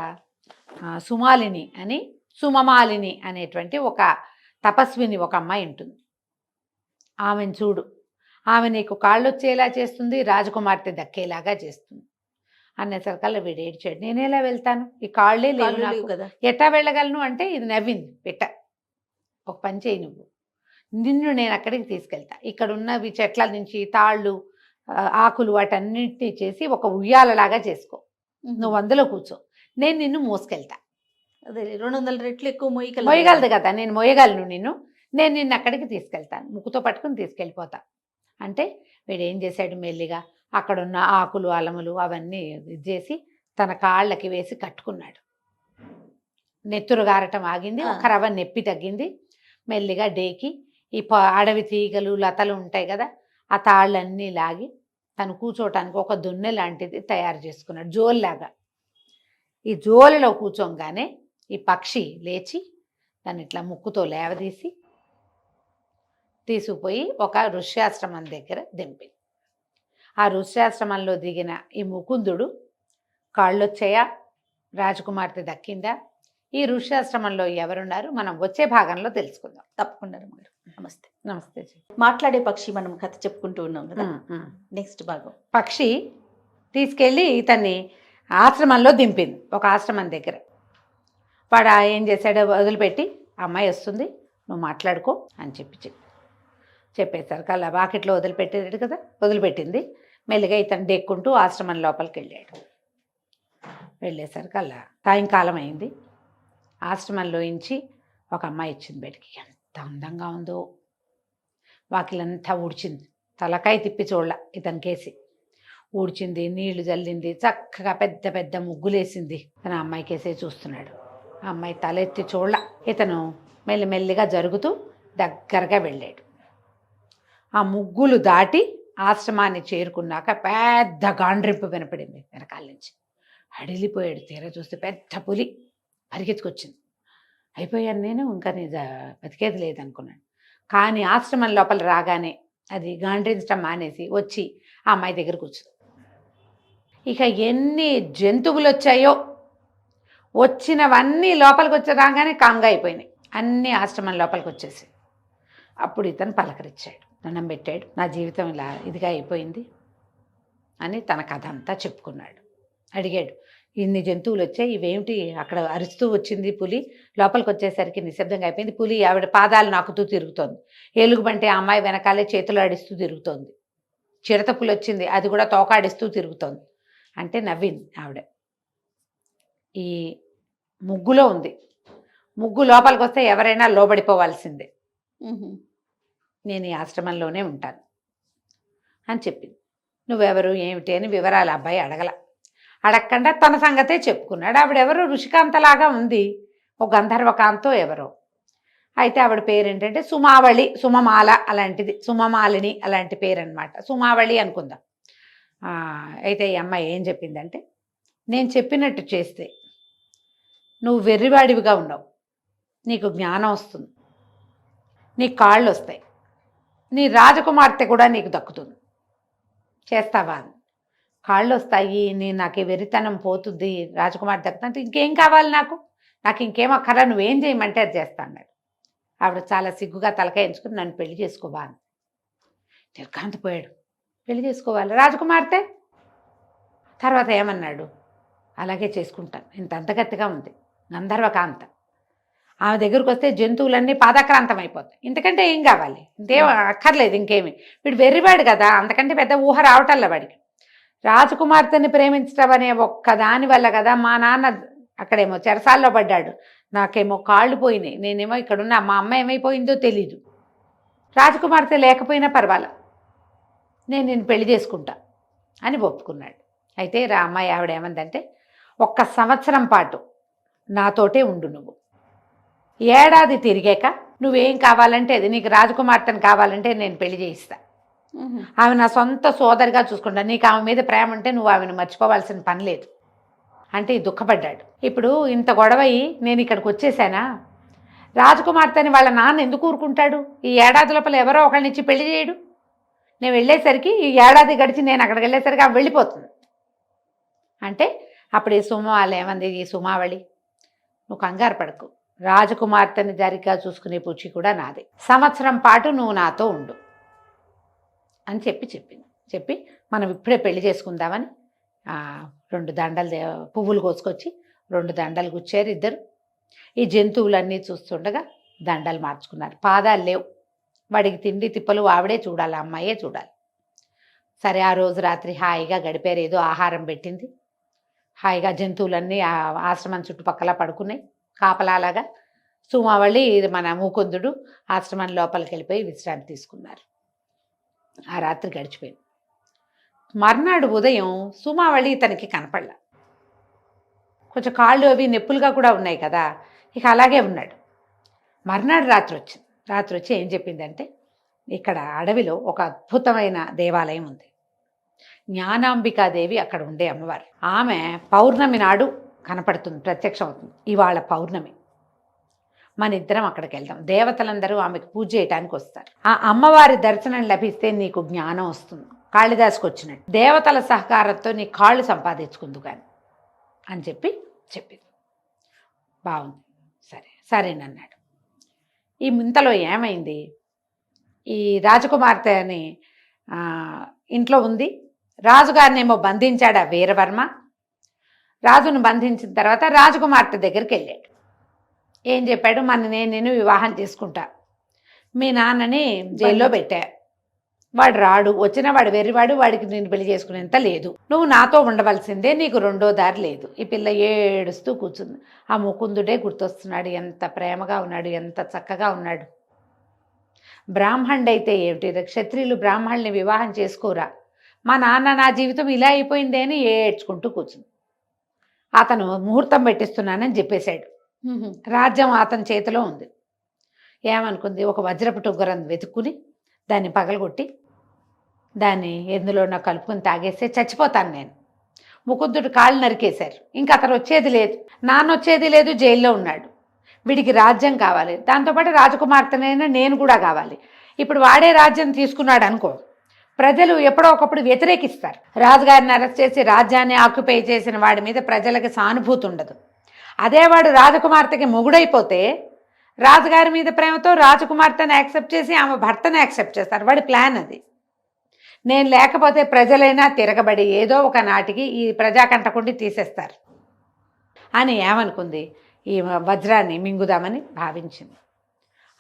సుమమాలిని అనేటువంటి ఒక తపస్విని ఒక అమ్మాయి ఉంటుంది, ఆమెను చూడు, ఆమె నీకు కాళ్ళు వచ్చేలా చేస్తుంది, రాజకుమార్తె దక్కేలాగా చేస్తుంది అనేసరికల్లా వీడు ఏడ్చాడు. నేనేలా వెళ్తాను, ఈ కాళ్ళే లేవు కదా, ఎట్టా వెళ్ళగలను అంటే, ఇది నవ్వింది పెట్ట, ఒక పని చేయి, నిన్ను నేను అక్కడికి తీసుకెళ్తా, ఇక్కడ ఉన్నవి చెట్ల నుంచి తాళ్ళు ఆకులు వాటన్నిటినీ చేసి ఒక ఉయ్యాలలాగా చేసుకో, నువ్వు అందులో కూర్చో, నేను నిన్ను మోసుకెళ్తా. అదే 200 రెట్లు ఎక్కువ మోయగలదు కదా, నేను మోయగలను నేను నిన్ను అక్కడికి తీసుకెళ్తాను, ముక్కుతో పట్టుకుని తీసుకెళ్ళిపోతా అంటే, వీడు ఏం చేశాడు, మెల్లిగా అక్కడున్న ఆకులు అలములు అవన్నీ చేసి తన కాళ్ళకి వేసి కట్టుకున్నాడు. నెత్తురు గారటం ఆగింది, ఒక రవ్వ నొప్పి తగ్గింది. మెల్లిగా డేకి ఈ అడవి తీగలు లతలు ఉంటాయి కదా, ఆ తాళ్ళన్నీ లాగి తను కూర్చోటానికి ఒక దున్నె లాంటిది తయారు చేసుకున్నాడు, జోల్లాగా. ఈ జోలిలో కూర్చోగానే ఈ పక్షి లేచి దాన్ని ఇట్లా ముక్కుతో లేవదీసి తీసుకుపోయి ఒక ఋష్యాశ్రమం దగ్గర దింపింది. ఆ ఋష్యాశ్రమంలో దిగిన ఈ ముకుందుడు, కాళ్ళొచ్చాయా, రాజకుమార్తె దక్కిందా, ఈ ఋష్యాశ్రమంలో ఎవరున్నారు మనం వచ్చే భాగంలో తెలుసుకుందాం. తప్పకుండా రమ్మగారు. నమస్తే. నమస్తే జీ. మాట్లాడే పక్షి మనం కథ చెప్పుకుంటూ ఉన్నాం కదా. నెక్స్ట్ భాగం. పక్షి తీసుకెళ్ళి ఇతన్ని ఆశ్రమంలో దింపింది, ఒక ఆశ్రమం దగ్గర. వాడు ఏం చేశాడో వదిలిపెట్టి, అమ్మాయి వస్తుంది నువ్వు మాట్లాడుకో అని చెప్పేసరికి అలా బాకెట్లో వదిలిపెట్టేది కదా, వదిలిపెట్టింది. మెల్లిగా ఇతను డెక్కుంటూ ఆశ్రమం లోపలికి వెళ్ళాడు. వెళ్ళేసరికి అలా సాయంకాలం అయింది. ఆశ్రమంలోంచి ఒక అమ్మాయి వచ్చింది బయటికి. ఎంత అందంగా ఉందో, వాకిలంతా ఊడ్చింది, తలకాయ తిప్పి చూడల ఇతనికేసి ఊడ్చింది, నీళ్లు జల్లింది, చక్కగా పెద్ద పెద్ద ముగ్గులేసింది. తన అమ్మాయికేసే చూస్తున్నాడు. ఆ అమ్మాయి తలెత్తి చూడల. ఇతను మెల్లిమెల్లిగా జరుగుతూ దగ్గరగా వెళ్ళాడు. ఆ ముగ్గులు దాటి ఆశ్రమాన్ని చేరుకున్నాక పెద్ద గాండ్రింపు వినపడింది వెనకాల నుంచి. అడిలిపోయాడు. తీరా చూస్తే పెద్ద పులి పరిగెత్తుకొచ్చింది. అయిపోయాను నేను, ఇంకా నీ బతికేది లేదనుకున్నాను. కానీ ఆశ్రమం లోపల రాగానే అది గాండ్రించడం మానేసి వచ్చి ఆ అమ్మాయి దగ్గర కూర్చుంది. ఇక ఎన్ని జంతువులు వచ్చాయో, వచ్చినవన్నీ లోపలికి వచ్చి రాగానే కాంగా అయిపోయినాయి. అన్నీ ఆశ్రమం లోపలికి వచ్చేసి అప్పుడు ఇతను పలకరించాడు, దండం పెట్టాడు. నా జీవితం ఇలా ఇదిగా అయిపోయింది అని తన కథ అంతా చెప్పుకున్నాడు. అడిగాడు, ఇన్ని జంతువులు వచ్చాయి, ఇవేమిటి? అక్కడ అరుస్తూ వచ్చింది పులి, లోపలికి వచ్చేసరికి నిశ్శబ్దంగా అయిపోయింది. పులి ఆవిడ పాదాలు నాకుతూ తిరుగుతోంది. ఎలుగుబంటి ఆ అమ్మాయి వెనకాలే చేతులు ఆడిస్తూ తిరుగుతోంది. చిరత పులి వచ్చింది, అది కూడా తోకాడిస్తూ తిరుగుతోంది అంటే నవ్వింది ఆవిడ. ఈ ముగ్గులో ఉంది, ముగ్గు లోపలికి వస్తే ఎవరైనా లోబడిపోవాల్సిందే, నేను ఈ ఆశ్రమంలోనే ఉంటాను అని చెప్పింది. నువ్వెవరు ఏమిటి అని వివరాలు అబ్బాయి అడగకుండా తన సంగతే చెప్పుకున్నాడు. ఆవిడెవరో ఋషికాంతలాగా ఉంది, ఒక గంధర్వకాంతో ఎవరో. అయితే ఆవిడ పేరు ఏంటంటే సుమావళి, సుమమాల అలాంటిది, సుమమాలిని అలాంటి పేరు అనమాట. సుమావళి అనుకుందాం. అయితే ఈ అమ్మాయి ఏం చెప్పిందంటే, నేను చెప్పినట్టు చేస్తే నువ్వు వెర్రివాడివిగా ఉన్నావు, నీకు జ్ఞానం వస్తుంది, నీ కాళ్ళు వస్తాయి, నీ రాజకుమార్తె కూడా నీకు దక్కుతుంది, చేస్తావా? కాళ్ళు వస్తాయి, నాకు వెర్రితనం పోతుంది, రాజకుమార్తె దక్కుతుంటే ఇంకేం కావాలి నాకు ఇంకేం అక్కర్లా, నువ్వేం చేయమంటే అది చేస్తా అన్నాడు. ఆవిడ చాలా సిగ్గుగా తలకాయ ఎంచుకుని నన్ను పెళ్లి చేసుకోవా అని నిర్ఘాంతపోయాడు. పెళ్లి చేసుకోవాలి రాజకుమార్తె? తర్వాత ఏమన్నాడు, అలాగే చేసుకుంటాను. ఇంత అంతగత్తిగా ఉంది గంధర్వకాంత, ఆమె దగ్గరకు వస్తే జంతువులన్నీ పాదాక్రాంతం అయిపోతాయి, ఇంతకంటే ఏం కావాలి? ఇంకేం అక్కర్లేదు ఇంకేమి. వీడు వెర్రివాడు కదా, అంతకంటే పెద్ద ఊహ రావటంలా వాడికి. రాజకుమార్తెని ప్రేమించడం అనే ఒక్కదాని వల్ల కదా మా నాన్న అక్కడేమో చెరసాల్లో పడ్డాడు, నాకేమో కాళ్ళు పోయినాయి, నేనేమో ఇక్కడున్నా, మా అమ్మ ఏమైపోయిందో తెలీదు. రాజకుమార్తె లేకపోయినా పర్వాలా, నేను నిన్ను పెళ్లి చేసుకుంటా అని ఒప్పుకున్నాడు. అయితే అమ్మాయి ఆవిడ ఏమందంటే, 1 సంవత్సరం పాటు నాతోటే ఉండు, నువ్వు ఏడాది తిరిగాక నువ్వేం కావాలంటే అది, నీకు రాజకుమార్తెను కావాలంటే నేను పెళ్లి చేయిస్తా, ఆమె నా సొంత సోదరిగా చూసుకుంటా, నీకు ఆమె మీద ప్రేమ ఉంటే నువ్వు ఆమెను మర్చిపోవాల్సిన పని లేదు అంటే దుఃఖపడ్డాడు. ఇప్పుడు ఇంత గొడవయి నేను ఇక్కడికి వచ్చేసానా, రాజకుమార్తెని వాళ్ళ నాన్న ఎందుకు ఊరుకుంటాడు? ఈ ఏడాది లోపల ఎవరో ఒకళ్ళని ఇచ్చి పెళ్లి చేయడు. నేను వెళ్ళేసరికి, ఈ ఏడాది గడిచి నేను అక్కడికి వెళ్ళేసరికి ఆమె వెళ్ళిపోతుంది అంటే అప్పుడు ఈ సుమావళి ఏమంది, ఈ సుమావళి నువ్వు కంగారు పడకు, రాజకుమార్తెని జరిగ్గా చూసుకునే పూచి కూడా నాదే, సంవత్సరం పాటు నువ్వు నాతో ఉండు అని చెప్పి మనం ఇప్పుడే పెళ్లి చేసుకుందామని 2 దండలు పువ్వులు కోసుకొచ్చి 2 దండలు గుచ్చారు ఇద్దరు. ఈ జంతువులన్నీ చూస్తుండగా దండలు మార్చుకున్నారు. పాదాలు లేవు, వాడికి తిండి తిప్పలు ఆవిడే చూడాలి, అమ్మాయే చూడాలి. సరే ఆ రోజు రాత్రి హాయిగా గడిపారు. ఏదో ఆహారం పెట్టింది, హాయిగా జంతువులన్నీ ఆశ్రమం చుట్టుపక్కల పడుకున్నాయి కాపలాలాగా. సుమావళి మన ముకుందుడు ఆశ్రమం లోపలికి వెళ్ళిపోయి విశ్రాంతి తీసుకున్నారు. ఆ రాత్రి గడిచిపోయింది. మర్నాడు ఉదయం సుమావళి ఇతనికి కనపడలా. కొంచెం కాళ్ళు అవి నొప్పులుగా కూడా ఉన్నాయి కదా, ఇక అలాగే ఉన్నాడు. మర్నాడు రాత్రి వచ్చి ఏం చెప్పిందంటే, ఇక్కడ అడవిలో ఒక అద్భుతమైన దేవాలయం ఉంది, జ్ఞానాంబికాదేవి అక్కడ ఉండే అమ్మవారు. ఆమె పౌర్ణమి నాడు కనపడుతుంది, ప్రత్యక్షం అవుతుంది. ఇవాళ పౌర్ణమి, మన ఇద్దరం అక్కడికి వెళ్దాం, దేవతలందరూ ఆమెకు పూజ చేయడానికి వస్తారు, ఆ అమ్మవారి దర్శనం లభిస్తే నీకు జ్ఞానం వస్తుంది, కాళిదాసుకు వచ్చినట్టు, దేవతల సహకారంతో నీ కాళ్ళు సంపాదించుకుందు కానీ అని చెప్పింది. బాగుంది. సరేనన్నాడు. ఈ ఇంతలో ఏమైంది, ఈ రాజకుమార్తె అని ఇంట్లో ఉంది. రాజుగారినేమో బంధించాడు ఆ వీరవర్మ. రాజును బంధించిన తర్వాత రాజకుమార్తె దగ్గరికి వెళ్ళాడు. ఏం చెప్పాడు, నేను వివాహం చేసుకుంటా, మీ నాన్నని జైల్లో పెట్టా, వాడు రాడు, వచ్చిన వాడు వెర్రివాడు, వాడికి నేను పెళ్లి చేసుకునేంత లేదు, నువ్వు నాతో ఉండవలసిందే, నీకు రెండో దారి లేదు. ఈ పిల్ల ఏడుస్తూ కూర్చుంది. ఆ ముకుందుడే గుర్తొస్తున్నాడు. ఎంత ప్రేమగా ఉన్నాడు, ఎంత చక్కగా ఉన్నాడు. బ్రాహ్మణుడైతే ఏమిటి, క్షత్రియులు బ్రాహ్మణుల్ని వివాహం చేసుకోరా, మా నాన్న నా జీవితం ఇలా అయిపోయింది అని ఏడ్చుకుంటూ కూర్చుంది. అతను ముహూర్తం పెట్టిస్తున్నానని చెప్పేశాడు. రాజ్యం అతని చేతిలో ఉంది. ఏమనుకుంది, ఒక వజ్రపు టొగ్గరం వెతుక్కుని దాన్ని పగలగొట్టి దాన్ని ఎందులో నా కలుపుకొని తాగేస్తే చచ్చిపోతాను నేను. ముకుందుడు కాళ్ళు నరికేశారు. ఇంకా అతను వచ్చేది లేదు, నాన్న వచ్చేది లేదు, జైల్లో ఉన్నాడు. వీడికి రాజ్యం కావాలి, దాంతోపాటు రాజకుమార్తెనైనా నేను కూడా కావాలి. ఇప్పుడు వాడే రాజ్యం తీసుకున్నాడు అనుకో, ప్రజలు ఎప్పుడో ఒకప్పుడు వ్యతిరేకిస్తారు. రాజుగారిని అరెస్ట్ చేసి రాజ్యాన్ని ఆక్యుపై చేసిన వాడి మీద ప్రజలకి సానుభూతి ఉండదు. అదే వాడు రాజకుమార్తెకి మొగుడైపోతే రాజుగారి మీద ప్రేమతో రాజకుమార్తెని యాక్సెప్ట్ చేసి ఆమె భర్తను యాక్సెప్ట్ చేస్తారు. వాడి ప్లాన్ అది. నేను లేకపోతే ప్రజలైనా తిరగబడి ఏదో ఒక నాటికి ఈ ప్రజాకంటకుండి తీసేస్తారు అని ఏమనుకుంది, ఈ వజ్రాన్ని మింగుదామని భావించింది.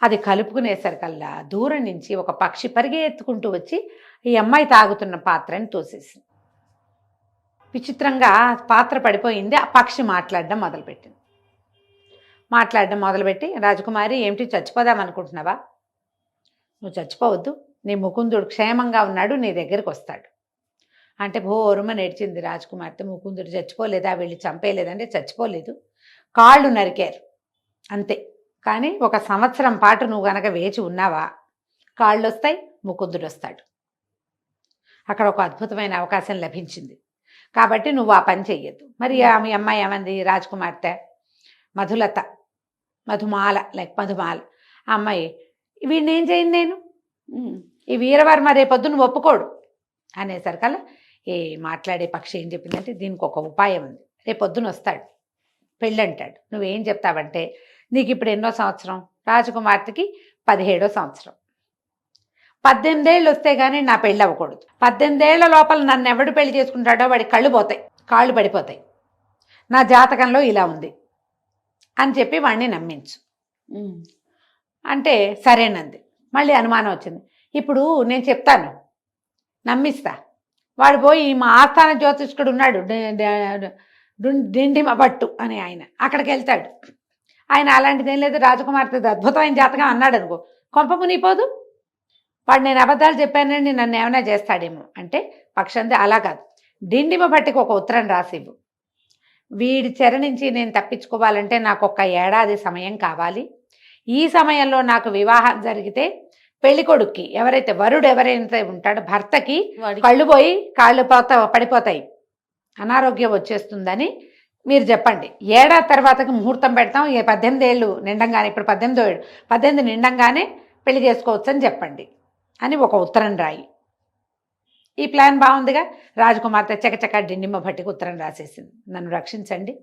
అది కలుపుకునేసరికల్లా దూరం నుంచి ఒక పక్షి పరిగెత్తుకుంటూ వచ్చి ఈ అమ్మాయి తాగుతున్న పాత్రని తోసేసింది. విచిత్రంగా పాత్ర పడిపోయింది. ఆ పక్షి మాట్లాడడం మొదలుపెట్టి రాజకుమారి, ఏమిటి చచ్చిపోదామనుకుంటున్నావా? నువ్వు చచ్చిపోవద్దు, నీ ముకుందుడు క్షేమంగా ఉన్నాడు, నీ దగ్గరికి వస్తాడు అంటే భోరుమ నేర్చింది రాజకుమార్తె. ముకుందుడు చచ్చిపోలేదా, వెళ్ళి చంపేయలేదంటే చచ్చిపోలేదు, కాళ్ళు నరికారు అంతే. కానీ 1 సంవత్సరం పాటు నువ్వు గనక వేచి ఉన్నావా, కాళ్ళు వస్తాయి, ముకుందుడు వస్తాడు. అక్కడ ఒక అద్భుతమైన అవకాశం లభించింది. కాబట్టి నువ్వు ఆ పని చెయ్యొద్దు. మరి మీ అమ్మాయి ఏమంది, రాజకుమార్తె మధుమాల ఆ అమ్మాయి, వీడిని ఏం చేయను నేను, ఈ వీరవర్మ రేపొద్దును ఒప్పుకోడు అనేసరికల్లా ఏ మాట్లాడే పక్షి ఏం చెప్పిందంటే, దీనికి ఒక ఉపాయం ఉంది. రేపొద్దున వస్తాడు, పెళ్ళంటాడు. నువ్వేం చెప్తావంటే, నీకు ఇప్పుడు ఎన్నో సంవత్సరం, రాజకుమార్తెకి 17వ సంవత్సరం, 18 ఏళ్ళు వస్తే కానీ నా పెళ్ళి అవ్వకూడదు. 18 ఏళ్ల లోపల నన్ను ఎవడు పెళ్లి చేసుకుంటాడో వాడి కళ్ళు పోతాయి, కాళ్ళు పడిపోతాయి, నా జాతకంలో ఇలా ఉంది అని చెప్పి వాడిని నమ్మించు అంటే సరేనంది. మళ్ళీ అనుమానం వచ్చింది. ఇప్పుడు నేను చెప్తాను, నమ్మిస్తా. వాడు పోయి మా ఆస్థాన జ్యోతిష్కుడు ఉన్నాడు, డిండిమ భట్టు అని ఆయన, అక్కడికి వెళ్తాడు. ఆయన అలాంటిదేం లేదు, రాజకుమార్తె అద్భుతమైన జాతకం అన్నాడు అనుకో, కొంప మునిపోదు. వాడు నేను అబద్ధాలు చెప్పానని నన్ను ఏమైనా చేస్తాడేమో అంటే పక్షంది అలా కాదు, డిండిమ భట్టికి ఒక ఉత్తరం రాసివ్వు. వీడి చెర నుంచి నేను తప్పించుకోవాలంటే నాకు 1 ఏడాది సమయం కావాలి. ఈ సమయంలో నాకు వివాహం జరిగితే పెళ్లి కొడుక్కి ఎవరైతే వరుడు ఎవరైతే ఉంటాడో భర్తకి కళ్ళు పోయి కాళ్ళు పడిపోతాయి, అనారోగ్యం వచ్చేస్తుందని మీరు చెప్పండి. ఏడాది తర్వాతకి ముహూర్తం పెడతాం, 18 ఏళ్ళు నిండంగానే, ఇప్పుడు 18 నిండంగానే పెళ్లి చేసుకోవచ్చు అని చెప్పండి అని ఒక ఉత్తరం రాయి. ఈ ప్లాన్ బాగుందిగా. రాజకుమార్తె చకచక డిండిమ భట్టికి ఉత్తరం రాసేసింది, నన్ను రక్షించండి,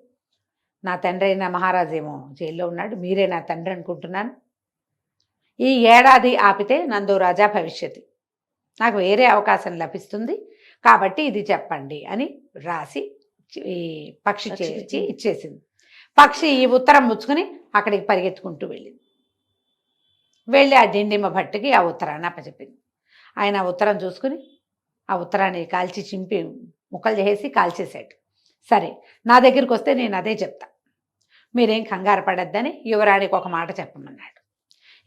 నా తండ్రి అయిన మహారాజేమో జైల్లో ఉన్నాడు, మీరే నా తండ్రి అనుకుంటున్నాను, ఈ ఏడాది ఆపితే నందో రాజా భవిష్యత్తు, నాకు వేరే అవకాశం లభిస్తుంది, కాబట్టి ఇది చెప్పండి అని రాసి ఈ పక్షి చేర్చి ఇచ్చేసింది. పక్షి ఈ ఉత్తరం ముచ్చుకుని అక్కడికి పరిగెత్తుకుంటూ వెళ్ళి ఆ డిండిమ భట్టుకి ఆ ఉత్తరాన్ని అప్పచెప్పింది. ఆయన ఆ ఉత్తరం చూసుకుని ఆ ఉత్తరాన్ని కాల్చి చింపి ముక్కలు చేసి కాల్చేసాడు. సరే, నా దగ్గరికి వస్తే నేను అదే చెప్తా, మీరేం కంగారు పడద్దని యువరాణికి ఒక మాట చెప్పమన్నాడు.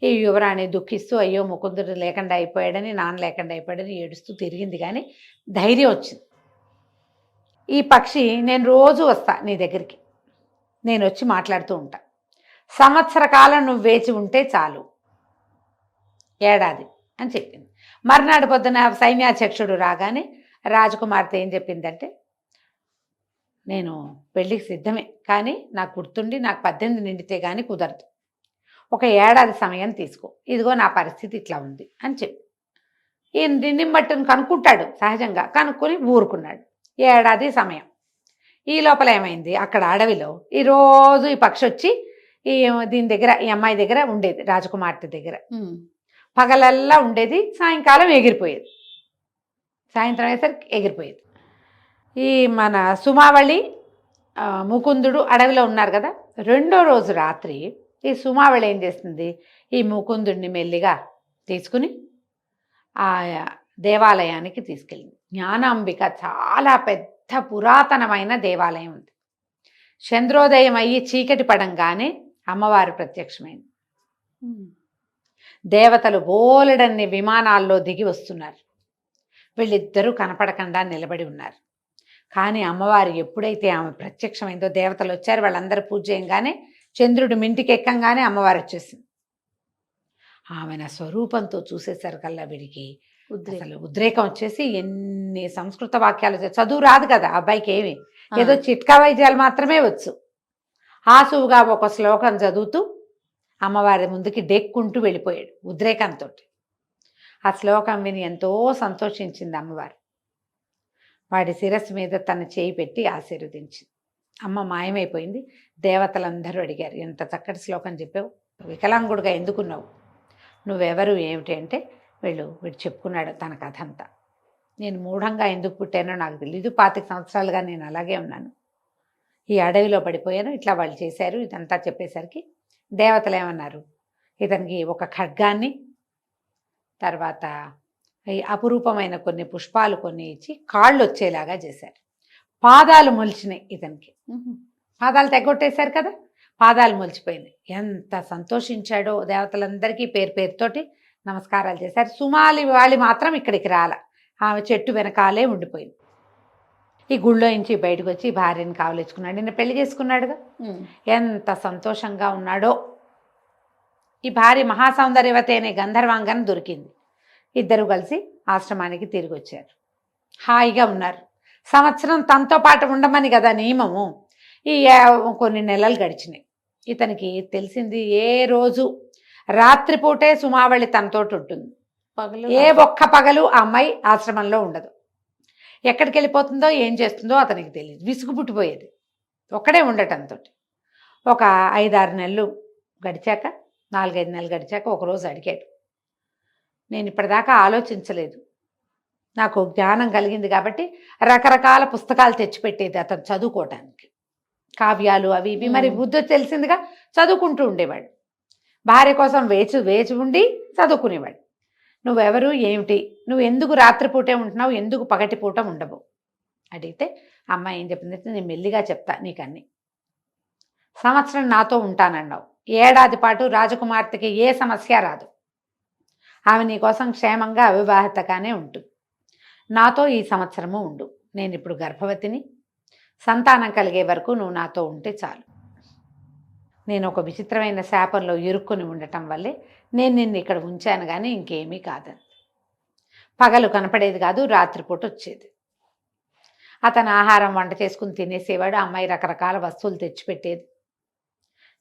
ఈ యువరాణి దుఃఖిస్తూ అయ్యో ముకుందుడు లేకుండా అయిపోయాడని, నాన్న లేకుండా అయిపోయాడని ఏడుస్తూ తిరిగింది. కానీ ధైర్యం వచ్చింది. ఈ పక్షి, నేను రోజు వస్తా నీ దగ్గరికి, నేను వచ్చి మాట్లాడుతూ ఉంటా, సంవత్సర కాలం నువ్వు వేచి ఉంటే చాలు, ఏడాది అని చెప్పింది. మర్నాడు పొద్దున సైన్యాధ్యక్షుడు రాగానే రాజకుమార్తె ఏం చెప్పిందంటే, నేను పెళ్ళికి సిద్ధమే, కానీ నాకు గుర్తుండి నాకు 18 నిండితే కానీ కుదరదు, 1 ఏడాది సమయం తీసుకో, ఇదిగో నా పరిస్థితి ఇట్లా ఉంది అని చెప్పి. ఈయన డిండిమట్టును కనుక్కుంటాడు సహజంగా, కనుక్కొని ఊరుకున్నాడు. ఏడాది సమయం. ఈ లోపల ఏమైంది, అక్కడ అడవిలో ఈరోజు ఈ పక్షి వచ్చి ఈ దీని దగ్గర ఈ అమ్మాయి దగ్గర ఉండేది, రాజకుమార్తె దగ్గర. ఉమ్. పగలల్లా ఉండేది, సాయంకాలం ఎగిరిపోయేది, సాయంత్రం అయ్యేసరికి ఎగిరిపోయేది. ఈ మన సుమావళి ముకుందుడు అడవిలో ఉన్నారు కదా, రెండో రోజు రాత్రి ఈ సుమావళి ఏం చేస్తుంది, ఈ ముకుందుడిని మెల్లిగా తీసుకుని ఆ దేవాలయానికి తీసుకెళ్ళింది. జ్ఞానాంబిక చాలా పెద్ద పురాతనమైన దేవాలయం ఉంది. చంద్రోదయం అయ్యి చీకటి పడంగానే అమ్మవారు ప్రత్యక్షమైంది. ఉమ్. దేవతలు బోలెడన్ని విమానాల్లో దిగి వస్తున్నారు. వీళ్ళిద్దరూ కనపడకుండా నిలబడి ఉన్నారు. కానీ అమ్మవారు ఎప్పుడైతే ఆమె ప్రత్యక్షమైందో, దేవతలు వచ్చారు, వాళ్ళందరూ పూజ చేయంగానే చంద్రుడు మింటికి ఎక్కంగానే అమ్మవారు వచ్చేసింది. ఆమె నా స్వరూపంతో చూసేసరికల్లా వీడికి అసలు ఉద్రేకం వచ్చేసి ఎన్ని సంస్కృత వాక్యాలు చదువు రాదు కదా అబ్బాయికి, ఏమి ఏదో చిట్కా వైద్యాలు మాత్రమే వచ్చు. ఆసువుగా ఒక శ్లోకం చదువుతూ అమ్మవారి ముందుకి డెక్కుంటూ వెళ్ళిపోయాడు ఉద్రేకంతో. ఆ శ్లోకం విని ఎంతో సంతోషించింది అమ్మవారు. వాడి శిరస్సు మీద తన చేయి పెట్టి ఆశీర్వదించింది. అమ్మ మాయమైపోయింది. దేవతలందరూ అడిగారు, ఎంత చక్కటి శ్లోకం చెప్పావు, వికలాంగుడుగా ఎందుకున్నావు, నువ్వెవరు ఏమిటి అంటే వీడు చెప్పుకున్నాడు తన కథ అంతా. నేను మూఢంగా ఎందుకు పుట్టానో నాకు తెలీదు, 25 సంవత్సరాలుగా నేను అలాగే ఉన్నాను, ఈ అడవిలో పడిపోయాను, ఇట్లా వాళ్ళు చేశారు, ఇదంతా చెప్పేసరికి దేవతలు ఏమన్నారు, ఇతనికి ఒక ఖడ్గాన్ని, తర్వాత ఈ అపురూపమైన కొన్ని పుష్పాలు కొన్ని ఇచ్చి కాళ్ళు వచ్చేలాగా చేశారు. పాదాలు మొలిచినాయి ఇతనికి, పాదాలు తెగొట్టేశారు కదా, పాదాలు మొలిచిపోయినాయి. ఎంత సంతోషించాడో. దేవతలందరికీ పేరు పేరుతోటి నమస్కారాలు చేశారు. సుమాలి మాత్రం ఇక్కడికి రాల, ఆమె చెట్టు వెనకాలే ఉండిపోయింది. ఈ గుళ్ళో నుంచి బయటకు వచ్చి భార్యని కావలించుకున్నాడు. నిన్న పెళ్లి చేసుకున్నాడుగా, ఎంత సంతోషంగా ఉన్నాడో. ఈ భార్య మహాసౌందర్యవతి అనే గంధర్వాంగన దొరికింది. ఇద్దరు కలిసి ఆశ్రమానికి తిరిగి వచ్చారు. హాయిగా ఉన్నారు. సంవత్సరం తనతో పాటు ఉండమని కదా నియమము. ఈ కొన్ని నెలలు గడిచినాయి. ఇతనికి తెలిసింది, ఏ రోజు రాత్రిపూటే సుమావళి తనతోటి ఉంటుంది, ఏ ఒక్క పగలు ఆ అమ్మాయి ఆశ్రమంలో ఉండదు. ఎక్కడికి వెళ్ళిపోతుందో ఏం చేస్తుందో అతనికి తెలియదు. విసుగు పుట్టిపోయేది, ఒక్కడే ఉండటంతో. ఒక 5-6 నెలలు గడిచాక, 4-5 నెలలు గడిచాక ఒకరోజు అడిగాడు, నేను ఇప్పటిదాకా ఆలోచించలేదు, నాకు జ్ఞానం కలిగింది కాబట్టి రకరకాల పుస్తకాలు తెచ్చిపెట్టేది అతను చదువుకోవటానికి, కావ్యాలు అవి ఇవి. మరి బుద్ధి తెలిసిందిగా, చదువుకుంటూ ఉండేవాడు. భార్య కోసం వేచి ఉండి చదువుకునేవాడు. నువ్వెవరు ఏమిటి, నువ్వు ఎందుకు రాత్రిపూటే ఉంటున్నావు, ఎందుకు పగటిపూట ఉండవు అడిగితే అమ్మాయి ఏం చెప్పిందంటే, నేను మెల్లిగా చెప్తా నీకన్నీ. సంవత్సరం నాతో ఉంటానన్నావు, ఏడాది పాటు రాజకుమార్తెకి ఏ సమస్య రాదు, ఆమె నీకోసం క్షేమంగా అవివాహితగానే ఉంటుంది. నాతో ఈ సంవత్సరము ఉండు, నేను ఇప్పుడు గర్భవతిని, సంతానం కలిగే వరకు నువ్వు నాతో ఉంటే చాలు. నేను ఒక విచిత్రమైన శాపంలో ఇరుక్కుని ఉండటం వల్లే నేను నిన్ను ఇక్కడ ఉంచాను, కానీ ఇంకేమీ కాదని. పగలు కనపడేది కాదు, రాత్రిపూట వచ్చేది. అతను ఆహారం వంట చేసుకుని తినేసేవాడు, అమ్మాయి రకరకాల వస్తువులు తెచ్చిపెట్టేది.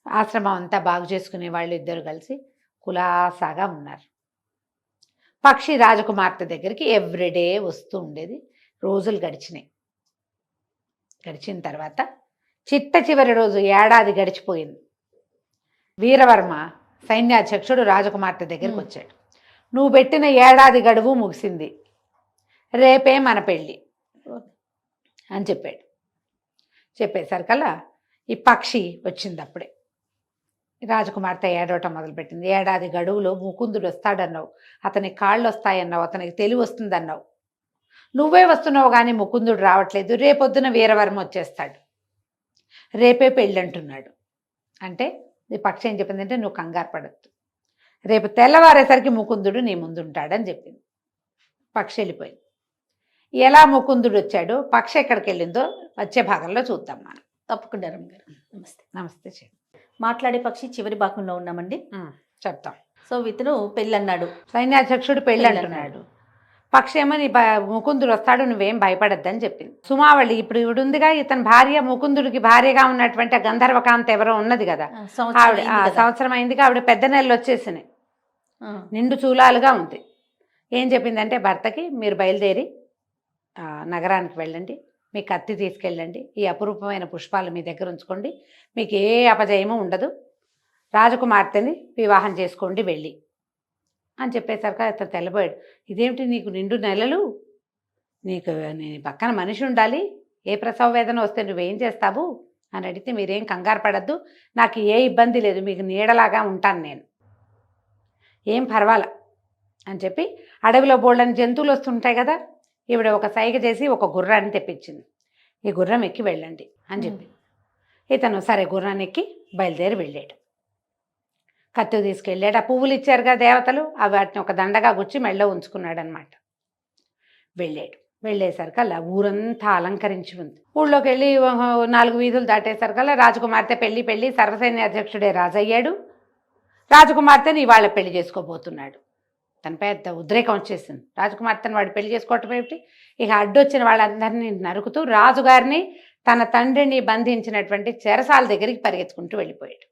ఆశ్రమం అంతా బాగు చేసుకునే వాళ్ళు ఇద్దరు కలిసి కులాసాగా ఉన్నారు. పక్షి రాజకుమార్తె దగ్గరికి ఎవ్రీడే వస్తూ ఉండేది. రోజులు గడిచినాయి. గడిచిన తర్వాత చిట్ట చివరి రోజు, ఏడాది గడిచిపోయింది. వీరవర్మ సైన్యాధ్యక్షుడు రాజకుమార్తె దగ్గరికి వచ్చాడు. నువ్వు పెట్టిన ఏడాది గడువు ముగిసింది, రేపే మన పెళ్ళి అని చెప్పాడు. చెప్పేసరికల్లా ఈ పక్షి వచ్చింది. అప్పుడే రాజకుమార్తె ఏడవటం మొదలుపెట్టింది. ఏడాది గడువులో ముకుందుడు వస్తాడన్నావు, అతనికి కాళ్ళు వస్తాయన్నావు, అతనికి తెలివి వస్తుందన్నావు, నువ్వే వస్తున్నావు కానీ ముకుందుడు రావట్లేదు, రేపొద్దున వీరవర్మ వచ్చేస్తాడు, రేపే పెళ్ళి అంటున్నాడు. అంటే ఈ పక్షి ఏం చెప్పిందంటే, నువ్వు కంగారు పడద్దు, రేపు తెల్లవారేసరికి ముకుందుడు నీ ముందుంటాడని చెప్పింది. పక్షి వెళ్ళిపోయింది. ఎలా ముకుందుడు వచ్చాడు, పక్షి ఎక్కడికి వెళ్ళిందో వచ్చే భాగంలో చూద్దాం మనం. తప్పకుండా రమ్మగారు. నమస్తే. నమస్తే. మాట్లాడే పక్షి చివరి భాగంలో ఉన్నామండి, చెప్తాం. సో ఇతను పెళ్ళి అన్నాడు, సైన్యాధ్యక్షుడు పెళ్ళి అంటున్నాడు. పక్షి ఏమో నీ ముకుందుడు వస్తాడు, నువ్వేం భయపడద్దని చెప్పింది. సుమావళి ఇప్పుడు ఇవిడుందిగా, ఇతని భార్య, ముకుందుడికి భార్యగా ఉన్నటువంటి గంధర్వకాంత ఎవరో ఉన్నది కదా, ఆవిడ సంవత్సరం అయిందిగా, ఆవిడ పెద్ద నెలలు వచ్చేసినాయి, నిండు చూలాలుగా ఉంది. ఏం చెప్పిందంటే భర్తకి, మీరు బయలుదేరి నగరానికి వెళ్ళండి, మీ కత్తి తీసుకెళ్ళండి, ఈ అపురూపమైన పుష్పాలు మీ దగ్గర ఉంచుకోండి, మీకు ఏ అపజయము ఉండదు, రాజకుమార్తెని వివాహం చేసుకోండి వెళ్ళి అని చెప్పేసరికి అతను తెల్లబోయాడు. ఇదేమిటి నీకు నిండు నెలలు, నీకు నీ పక్కన మనిషి ఉండాలి, ఏ ప్రసవ వేదన వస్తే నువ్వేం చేస్తావు అని అడిగితే, మీరేం కంగారు పడద్దు, నాకు ఏ ఇబ్బంది లేదు, మీకు నీడలాగా ఉంటాను నేను, ఏం పర్వాలా అని చెప్పి అడవిలో బోల్డని జంతువులు వస్తుంటాయి కదా, ఈవిడ ఒక సైగ చేసి ఒక గుర్రాన్ని తెప్పించింది. ఈ గుర్రం ఎక్కి వెళ్ళండి అని చెప్పి ఇతను సరే గుర్రాన్ని ఎక్కి బయలుదేరి వెళ్ళాడు. కత్తి తీసుకెళ్ళాడు. ఆ పువ్వులు ఇచ్చారుగా దేవతలు, అవి వాటిని ఒక దండగా గుచ్చి మెళ్ళో ఉంచుకున్నాడు అనమాట. వెళ్ళాడు. వెళ్ళేసరికల్లా ఊరంతా అలంకరించి ఉంది. ఊళ్ళోకి వెళ్ళి 4 వీధులు దాటేసరికల్లా రాజకుమార్తె పెళ్ళి సర్వసైన్య అధ్యక్షుడే రాజయ్యాడు. రాజకుమార్తెని ఇవాళ పెళ్లి చేసుకోబోతున్నాడు. తన పెద్ద ఉద్రేకం వచ్చేసింది. రాజకుమార్తెను వాడు పెళ్లి చేసుకోవటం ఏమిటి, ఇక అడ్డొచ్చిన వాళ్ళందరినీ నరుకుతూ రాజుగారిని తన తండ్రిని బంధించినటువంటి చెరసాల దగ్గరికి పరిగెత్తుకుంటూ వెళ్ళిపోయాడు.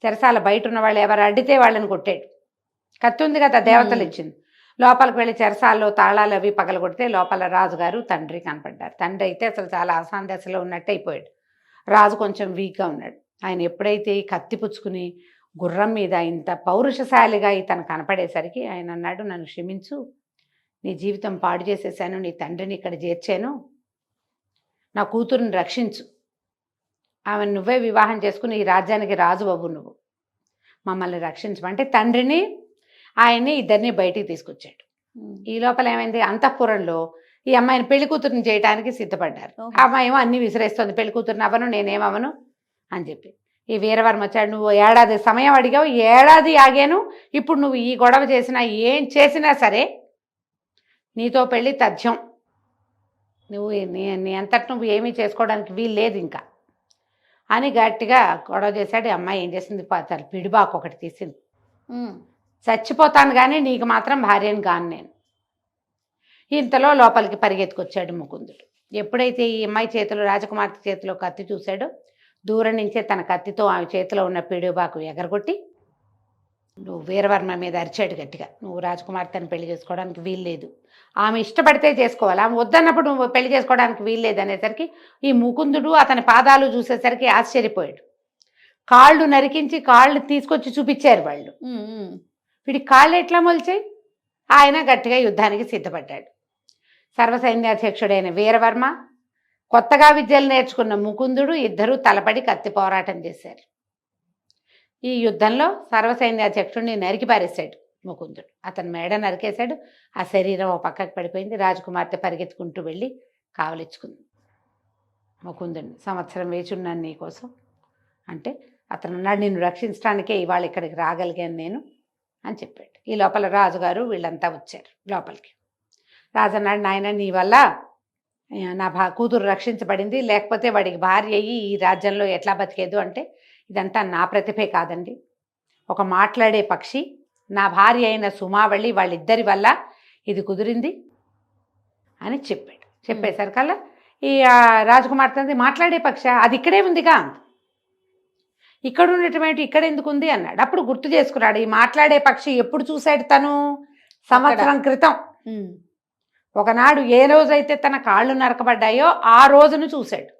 చెరసాల బయట ఉన్న వాళ్ళు ఎవరు అడ్డితే వాళ్ళని కొట్టాడు. కత్తి ఉంది కదా దేవతలు ఇచ్చింది. లోపలికి వెళ్ళి చెరసాల్లో తాళాలు అవి పగలగొడితే లోపల రాజుగారు తండ్రి కనపడ్డారు. తండ్రి అయితే అసలు చాలా అశాంతి దశలో ఉన్నట్టు అయిపోయాడు. రాజు కొంచెం వీక్గా ఉన్నాడు. ఆయన ఎప్పుడైతే ఈ కత్తి పుచ్చుకుని గుర్రం మీద ఇంత పౌరుషశాలిగా తను కనపడేసరికి ఆయన అన్నాడు, నన్ను క్షమించు, నీ జీవితం పాడు చేసేసాను, నీ తండ్రిని ఇక్కడ చేర్చాను, నా కూతురుని రక్షించు, ఆమెను నువ్వే వివాహం చేసుకుని ఈ రాజ్యానికి రాజు బాబు, నువ్వు మమ్మల్ని రక్షించమంటే తండ్రిని ఆయన్ని ఇద్దరిని బయటికి తీసుకొచ్చాడు. ఈ లోపల ఏమైంది, అంతఃపురంలో ఈ అమ్మాయిని పెళ్లి కూతురుని చేయడానికి సిద్ధపడ్డారు. ఆ అమ్మాయి ఏమో అన్ని విసిరేస్తుంది, పెళ్లి కూతురుని అవ్వను, నేనేమవను అని చెప్పి. ఈ వీరవర్మ వచ్చాడు, నువ్వు ఏడాది సమయం అడిగావు, ఏడాది ఆగాను, ఇప్పుడు నువ్వు ఈ గొడవ చేసినా ఏం చేసినా సరే నీతో పెళ్ళి తథ్యం, నువ్వు నీ అంతటి నువ్వు ఏమీ చేసుకోవడానికి వీలు లేదు ఇంకా అని గట్టిగా గొడవ చేశాడు. ఈ అమ్మాయి ఏం చేసింది, పిడిబాకు ఒకటి తీసింది, చచ్చిపోతాను కానీ నీకు మాత్రం భార్యను కాను నేను. ఇంతలో లోపలికి పరిగెత్తుకొచ్చాడు ముకుందుడు. ఎప్పుడైతే ఈ అమ్మాయి చేతిలో, రాజకుమార్తె చేతిలో కత్తి చూశాడో దూరం నుంచే తన కత్తితో ఆమె చేతిలో ఉన్న పిడిబాకు ఎగరగొట్టి నువ్వు వీరవర్మ మీద అరిచాడు గట్టిగా, నువ్వు రాజకుమార్తెను పెళ్లి చేసుకోవడానికి వీల్లేదు, ఆమె ఇష్టపడితే చేసుకోవాలి, ఆమె వద్దన్నప్పుడు నువ్వు పెళ్లి చేసుకోవడానికి వీల్లేదు అనేసరికి ఈ ముకుందుడు అతని పాదాలు చూసేసరికి ఆశ్చర్యపోయాడు. కాళ్ళు నరికించి కాళ్ళు తీసుకొచ్చి చూపించారు వాళ్ళు. వీడి కాళ్ళు ఎట్లా మొలిచాయి? ఆయన గట్టిగా యుద్ధానికి సిద్ధపడ్డాడు. సర్వసైన్యాధ్యక్షుడైన వీరవర్మ, కొత్తగా విద్యలు నేర్చుకున్న ముకుందుడు ఇద్దరూ తలపడి కత్తి పోరాటం చేశారు. ఈ యుద్ధంలో సర్వసైన్యాధ్యక్షుడిని నరికి పారేశాడు ముకుందుడు. అతని మెడ నరికేశాడు. ఆ శరీరం ఒక పక్కకు పడిపోయింది. రాజకుమార్తె పరిగెత్తుకుంటూ వెళ్ళి కావలిచ్చుకుంది ముకుందుడిని. సంవత్సరం వేచున్నాను నీకోసం అంటే అతను అన్నాడు, నిన్ను రక్షించడానికే ఇవాళ ఇక్కడికి రాగలిగాను నేను అని చెప్పాడు. ఈ లోపల రాజుగారు వీళ్ళంతా వచ్చారు లోపలికి. రాజు అన్నాడు, నాయన నీ వల్ల నా కూతురు రక్షించబడింది, లేకపోతే వాడికి భార్య అయ్యి ఈ రాజ్యంలో ఎట్లా బతికేదు అంటే, ఇదంతా నా ప్రతిభే కాదండి, ఒక మాట్లాడే పక్షి నా భార్య అయిన సుమావళి వాళ్ళిద్దరి వల్ల ఇది కుదిరింది అని చెప్పాడు. చెప్పేసరికల్లా ఈ రాజకుమార్తె, మాట్లాడే పక్షి అది ఇక్కడే ఉందిగా, ఇక్కడ ఉండటమేంటి, ఇక్కడ ఎందుకు ఉంది అన్నాడు. అప్పుడు గుర్తు చేసుకున్నాడు, ఈ మాట్లాడే పక్షి ఎప్పుడు చూశాడు తను, సంవత్సరం క్రితం. ఒకనాడు ఏ రోజైతే తన కాళ్ళు నరకబడ్డాయో ఆ రోజును చూశాడు.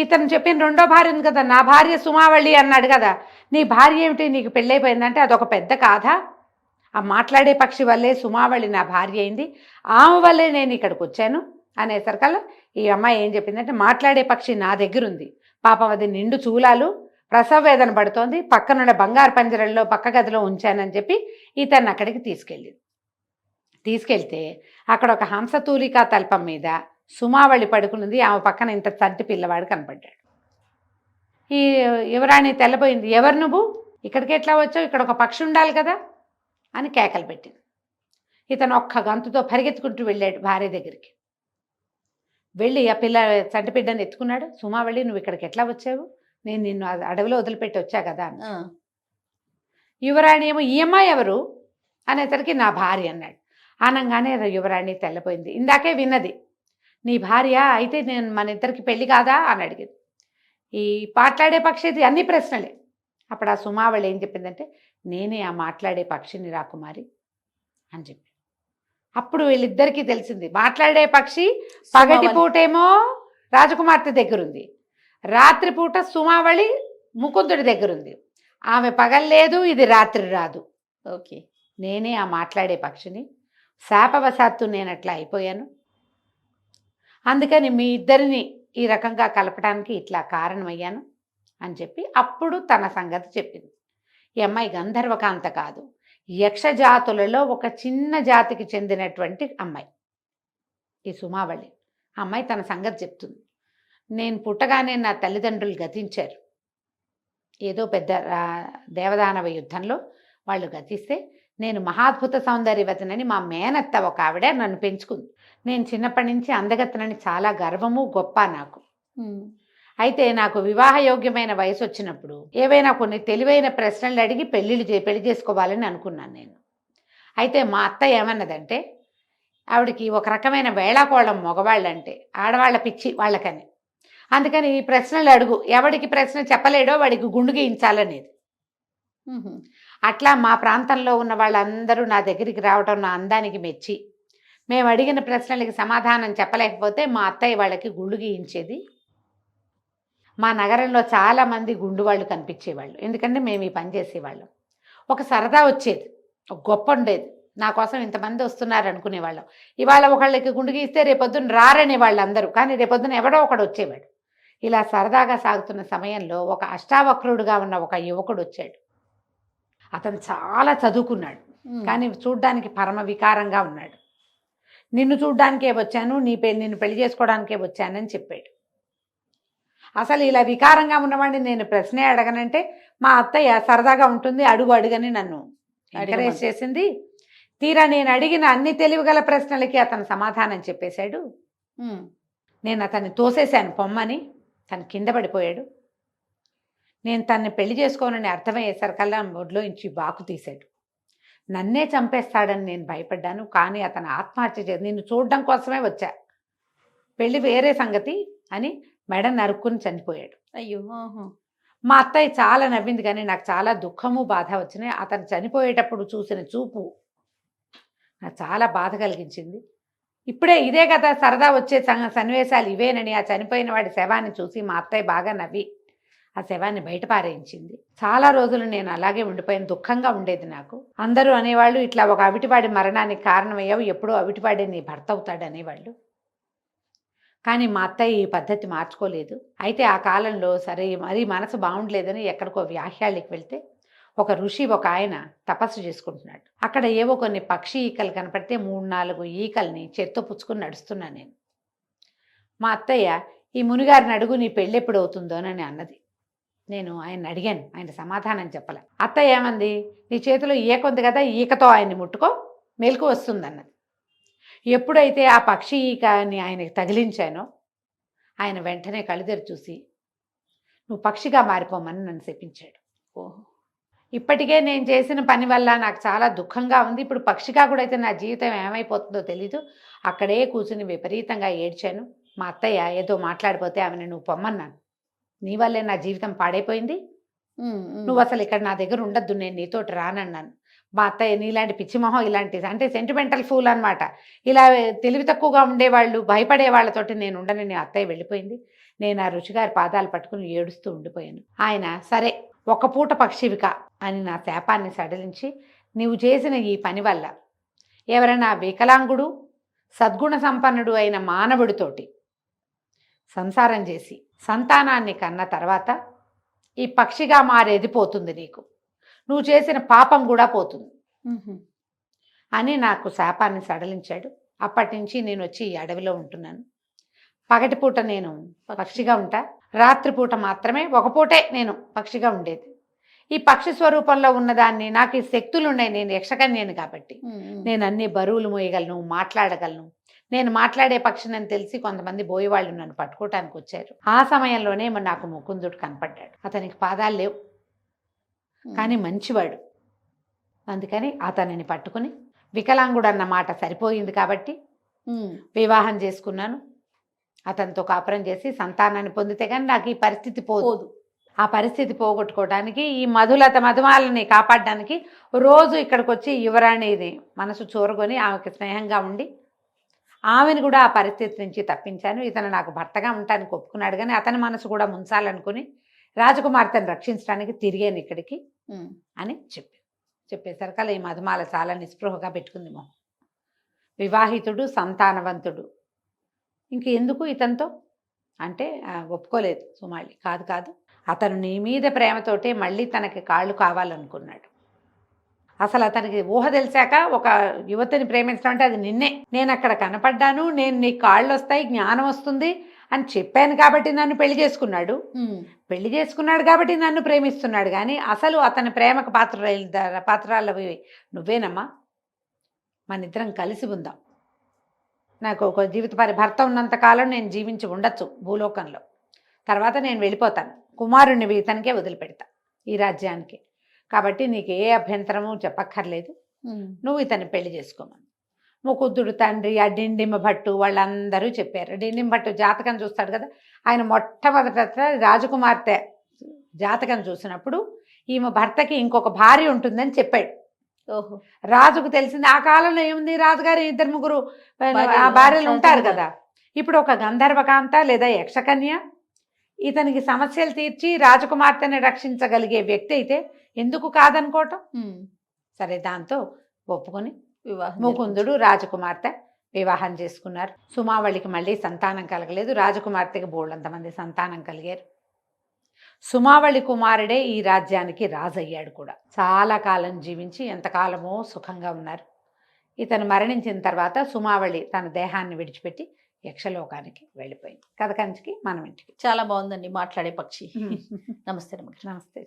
ఇతను చెప్పిన రెండో భార్య ఉంది కదా, నా భార్య సుమావళి అన్నాడు కదా, నీ భార్య ఏమిటి, నీకు పెళ్ళైపోయిందంటే అదొక పెద్ద గాథ, ఆ మాట్లాడే పక్షి వల్లే సుమావళి నా భార్య అయింది, ఆమె వల్లే నేను ఇక్కడికి వచ్చాను అనేసరికల్లా ఈ అమ్మాయి ఏం చెప్పిందంటే, మాట్లాడే పక్షి నా దగ్గర ఉంది, పాపం అది నిండు చూలాలు, ప్రసవ వేదన పడుతోంది, పక్కనున్న బంగారు పంజరంలో పక్క గదిలో ఉంచానని చెప్పి ఇతన్ని అక్కడికి తీసుకెళ్తే అక్కడ ఒక హంసతూలికా తల్పం మీద సుమావళి పడుకున్నది, ఆమె పక్కన ఇంత చంటి పిల్లవాడు కనపడ్డాడు. ఈ యువరాణి తెల్లబోయింది, ఎవరు నువ్వు, ఇక్కడికి ఎట్లా వచ్చావు, ఇక్కడ ఒక పక్షి ఉండాలి కదా అని కేకలు పెట్టింది. ఇతను ఒక్క గంతుతో పరిగెత్తుకుంటూ వెళ్ళాడు భార్య దగ్గరికి. వెళ్ళి ఆ చంటి బిడ్డని ఎత్తుకున్నాడు. సుమావళి, నువ్వు ఇక్కడికి ఎట్లా వచ్చావు, నేను నిన్ను అడవిలో వదిలిపెట్టి వచ్చా కదా అని. యువరాణి ఏమో, ఈ అమ్మాయి ఎవరు అనేసరికి నా భార్య అన్నాడు. అనగానే యువరాణి తెల్లపోయింది. ఇందాకే విన్నది, నీ భార్య అయితే నేను మన ఇద్దరికి పెళ్లి కాదా అని అడిగింది. ఈ మాట్లాడే పక్షిది అన్ని ప్రశ్నలే. అప్పుడు ఆ సుమావళి ఏం చెప్పిందంటే, నేనే ఆ మాట్లాడే పక్షిని రాకుమారి అని చెప్పి. అప్పుడు వీళ్ళిద్దరికీ తెలిసింది, మాట్లాడే పక్షి పగటిపూటేమో రాజకుమార్తె దగ్గరుంది, రాత్రిపూట సుమావళి ముకుందుడి దగ్గరుంది. ఆమె పగల్లేదు, ఇది రాత్రి రాదు. ఓకే. నేనే ఆ మాట్లాడే పక్షిని. శాపవశాత్తు నేను అట్లా అయిపోయాను. అందుకని మీ ఇద్దరిని ఈ రకంగా కలపడానికి ఇట్లా కారణమయ్యాను అని చెప్పి అప్పుడు తన సంగతి చెప్పింది. ఈ అమ్మాయి గంధర్వకాంత కాదు, యక్షజాతులలో ఒక చిన్న జాతికి చెందినటువంటి అమ్మాయి ఈ సుమావళి. ఆ అమ్మాయి తన సంగతి చెప్తుంది. నేను పుట్టగానే నా తల్లిదండ్రులు గతించారు. ఏదో పెద్ద దేవదానవ యుద్ధంలో వాళ్ళు గతిస్తే నేను మహాద్భుత సౌందర్యవతనని మా మేనత్త ఒక ఆవిడ నన్ను పెంచుకుంది. నేను చిన్నప్పటి నుంచి అందగత్తనని చాలా గర్వము గొప్ప నాకు. అయితే నాకు వివాహయోగ్యమైన వయసు వచ్చినప్పుడు ఏవైనా కొన్ని తెలివైన ప్రశ్నలు అడిగి పెళ్లి చేసుకోవాలని అనుకున్నాను నేను. అయితే మా అత్త ఏమన్నదంటే, ఆవిడకి ఒక రకమైన వేళాకోళం మగవాళ్ళంటే, ఆడవాళ్ళ పిచ్చి వాళ్ళకని. అందుకని ఈ ప్రశ్నలు అడుగు, ఎవడికి ప్రశ్న చెప్పలేడో వాడికి గుండు గీయించాలనేది. అట్లా మా ప్రాంతంలో ఉన్న వాళ్ళందరూ నా దగ్గరికి రావటం నా అందానికి మెచ్చి, మేము అడిగిన ప్రశ్నలకి సమాధానం చెప్పలేకపోతే మా అత్తయ్య వాళ్ళకి గుండు గీయించేది. మా నగరంలో చాలామంది గుండు వాళ్ళు కనిపించేవాళ్ళు, ఎందుకంటే మేము ఈ పని చేసేవాళ్ళం. ఒక సరదా వచ్చేది, ఒక గొప్ప ఉండేది. నా కోసం ఇంతమంది వస్తున్నారు అనుకునేవాళ్ళం. ఇవాళ ఒకళ్ళకి గుండు గీస్తే రేపొద్దున రారనే వాళ్ళు అందరూ, కానీ రేపొద్దున ఎవడో ఒకడు వచ్చేవాడు. ఇలా సరదాగా సాగుతున్న సమయంలో ఒక అష్టావక్రుడుగా ఉన్న ఒక యువకుడు వచ్చాడు. అతను చాలా చదువుకున్నాడు, కానీ చూడ్డానికి పరమ వికారంగా ఉన్నాడు. నిన్ను చూడ్డానికే వచ్చాను, నిన్ను పెళ్లి చేసుకోవడానికే వచ్చానని చెప్పాడు. అసలు ఇలా వికారంగా ఉన్నవాడిని నేను ప్రశ్నే అడగనంటే మా అత్తయ్య సరదాగా ఉంటుంది, అడుగు అడుగని నన్ను ఎంకరేజ్ చేసింది. తీరా నేను అడిగిన అన్ని తెలివిగల ప్రశ్నలకి అతను సమాధానం చెప్పేశాడు. నేను అతన్ని తోసేశాను పొమ్మని. తను కింద పడిపోయాడు. నేను తన్ని పెళ్లి చేసుకోనని అర్థమయ్యేసరికల్లా ఒడ్లో నుంచి బాకు తీశాడు. నన్నే చంపేస్తాడని నేను భయపడ్డాను, కానీ అతను ఆత్మహత్య చేసి నిన్ను చూడడం కోసమే వచ్చా, పెళ్లి వేరే సంగతి అని మెడ నరుక్కుని చనిపోయాడు. అయ్యో. మా అత్తయ్య చాలా నవ్వింది, కానీ నాకు చాలా దుఃఖము బాధ వచ్చినాయి. అతను చనిపోయేటప్పుడు చూసిన చూపు నాకు చాలా బాధ కలిగించింది. ఇప్పుడే ఇదే కదా సరదా వచ్చే సన్నివేశాలు ఇవేనని ఆ చనిపోయిన వాడి శవాన్ని చూసి మా అత్తయ్య బాగా నవ్వి ఆ శవాన్ని బయట పారేయించింది. చాలా రోజులు నేను అలాగే ఉండిపోయిన, దుఃఖంగా ఉండేది నాకు. అందరూ అనేవాళ్ళు, ఇట్లా ఒక అవిటివాడి మరణానికి కారణమయ్యావు, ఎప్పుడూ అవిటివాడే నీ భర్త అవుతాడు అనేవాళ్ళు. కానీ మా అత్తయ్య ఈ పద్ధతి మార్చుకోలేదు. అయితే ఆ కాలంలో సరే మరీ మనసు బాగుండలేదని ఎక్కడికో వ్యాహ్యాళ్ళకి వెళ్తే ఒక ఋషి ఒక ఆయన తపస్సు చేసుకుంటున్నాడు. అక్కడ ఏవో కొన్ని పక్షి ఈకలు కనపడితే 3-4 ఈకల్ని చేత్తో పుచ్చుకుని నడుస్తున్నాను నేను. మా అత్తయ్య ఈ మునిగారిని అడుగు, నీ పెళ్ళి ఎప్పుడు అవుతుందోనని అన్నది. నేను ఆయన అడిగాను, ఆయన సమాధానం చెప్పలే. అత్తయ్య ఏమంది, నీ చేతిలో ఈక ఉంది కదా, ఈకతో ఆయన్ని ముట్టుకో మెలకు వస్తుందన్నది. ఎప్పుడైతే ఆ పక్షి ఈకని ఆయనకి తగిలించానో ఆయన వెంటనే కళ్ళిదెరి చూసి నువ్వు పక్షిగా మారిపోమని నన్ను శపించాడు. ఓహో. ఇప్పటికే నేను చేసిన పని వల్ల నాకు చాలా దుఃఖంగా ఉంది, ఇప్పుడు పక్షిగా కూడా అయితే నా జీవితం ఏమైపోతుందో తెలీదు. అక్కడే కూర్చుని విపరీతంగా ఏడ్చాను. మా అత్తయ్య ఏదో మాట్లాడిపోతే ఆమెను నువ్వు పొమ్మన్నాను, నీ వల్లే నా జీవితం పాడైపోయింది, నువ్వు అసలు ఇక్కడ నా దగ్గర ఉండద్దు, నేను నీతోటి రానన్నాను. మా అత్తయ్య నీలాంటి పిచ్చిమొహం, ఇలాంటి అంటే సెంటిమెంటల్ ఫూల్ అనమాట, ఇలా తెలివి తక్కువగా ఉండేవాళ్ళు భయపడే వాళ్ళతోటి నేను ఉండనని అత్తయ్య వెళ్ళిపోయింది. నేను ఆ రుచిగారి పాదాలు పట్టుకుని ఏడుస్తూ ఉండిపోయాను. ఆయన సరే ఒక పూట పక్షివిక అని నా శాపాన్ని సడలించి, నీవు చేసిన ఈ పని వల్ల ఎవరైనా వికలాంగుడు సద్గుణ సంపన్నుడు అయిన మానవుడితోటి సంసారం చేసి సంతానాన్ని కన్న తర్వాత ఈ పక్షిగా మారేది పోతుంది, నీకు నువ్వు చేసిన పాపం కూడా పోతుంది అని నాకు శాపాన్ని సడలించాడు. అప్పటి నుంచి నేను వచ్చి ఈ అడవిలో ఉంటున్నాను. పగటిపూట నేను పక్షిగా ఉంటా, రాత్రిపూట మాత్రమే ఒక పూటే నేను పక్షిగా ఉండేది. ఈ పక్షి స్వరూపంలో ఉన్నదాన్ని, నాకు ఈ శక్తులు ఉన్నాయి, నేను యక్షకన్యను కాబట్టి నేను అన్ని బరువులు మోయగలను, మాట్లాడగలను. నేను మాట్లాడే పక్షిని తెలిసి కొంతమంది బోయేవాళ్ళు నన్ను పట్టుకోవటానికి వచ్చారు. ఆ సమయంలోనే నాకు ముకుందుడు కనపడ్డాడు. అతనికి పాదాలు లేవు, కానీ మంచివాడు. అందుకని అతనిని పట్టుకుని వికలాంగుడు అన్న మాట సరిపోయింది కాబట్టి వివాహం చేసుకున్నాను. అతనితో కాపురం చేసి సంతానాన్ని పొందితే కానీ నాకు ఈ పరిస్థితి పోదు. ఆ పరిస్థితి పోగొట్టుకోవడానికి ఈ మధుమాలని కాపాడడానికి రోజు ఇక్కడికి వచ్చి యువరాణిని మనసు చూరగొని ఆమెకి స్నేహంగా ఉండి ఆమెను కూడా ఆ పరిస్థితి నుంచి తప్పించాను. ఇతను నాకు భర్తగా ఉండటానికి ఒప్పుకున్నాడు, కానీ అతని మనసు కూడా ముంచాలనుకుని రాజకుమార్తెను రక్షించడానికి తిరిగాను ఇక్కడికి ఉమ్. అని చెప్పేసరికల్లా ఈ మధుమాల చాలా నిస్పృహగా పెట్టుకుంది మొహం. వివాహితుడు, సంతానవంతుడు, ఇంక ఎందుకు ఇతనితో అంటే ఒప్పుకోలేదు సుమాలి. కాదు కాదు, అతను నీ మీద ప్రేమతోటే మళ్ళీ తనకి కాళ్ళు కావాలనుకున్నాడు. అసలు అతనికి ఊహ తెలిసాక ఒక యువతిని ప్రేమించడం అంటే అది నిన్నే. నేను అక్కడ కనపడ్డాను, నేను నీ కాళ్ళు వస్తాయి, జ్ఞానం వస్తుంది అని చెప్పాను కాబట్టి నన్ను పెళ్లి చేసుకున్నాడు. పెళ్లి చేసుకున్నాడు కాబట్టి నన్ను ప్రేమిస్తున్నాడు. కానీ అసలు అతని ప్రేమకు పాత్రలవి నువ్వేనమ్మా. మన ఇద్దరం కలిసి ఉందాం. నాకు ఒక భర్త ఉన్నంతకాలం నేను జీవించి ఉండొచ్చు భూలోకంలో. తర్వాత నేను వెళ్ళిపోతాను. కుమారుణ్ణి ఇతనికే వదిలిపెడతా ఈ రాజ్యానికి. కాబట్టి నీకు ఏ అభ్యంతరము చెప్పక్కర్లేదు. నువ్వు ఇతన్ని పెళ్లి చేసుకోమని ముకుందుడు తండ్రి, ఆ డిండిమ భట్టు వాళ్ళందరూ చెప్పారు. డిండిమ భట్టు జాతకం చూస్తాడు కదా, ఆయన మొట్టమొదట రాజకుమార్తె జాతకం చూసినప్పుడు ఈమె భర్తకి ఇంకొక భార్య ఉంటుందని చెప్పాడు. ఓహో. రాజుకు తెలిసింది. ఆ కాలంలో ఏముంది, రాజుగారి 2-3 భార్యలు ఉంటారు కదా. ఇప్పుడు ఒక గంధర్వకాంత లేదా యక్షకన్య ఇతనికి సమస్యలు తీర్చి రాజకుమార్తెని రక్షించగలిగే వ్యక్తి అయితే ఎందుకు కాదనుకోవటం. సరే, దాంతో ఒప్పుకొని ముకుందుడు రాజకుమార్తె వివాహం చేసుకున్నారు. సుమావళికి మళ్ళీ సంతానం కలగలేదు. రాజకుమార్తెకి బోళ్ళంతమంది సంతానం కలిగారు. సుమావళి కుమారుడే ఈ రాజ్యానికి రాజయ్యాడు కూడా. చాలా కాలం జీవించి ఎంతకాలమో సుఖంగా ఉన్నారు. ఇతను మరణించిన తర్వాత సుమావళి తన దేహాన్ని విడిచిపెట్టి యక్షలోకానికి వెళ్ళిపోయింది. కథ కంచికి మనం ఇంటికి. చాలా బాగుందండి మాట్లాడే పక్షి. నమస్తే. నమస్తే.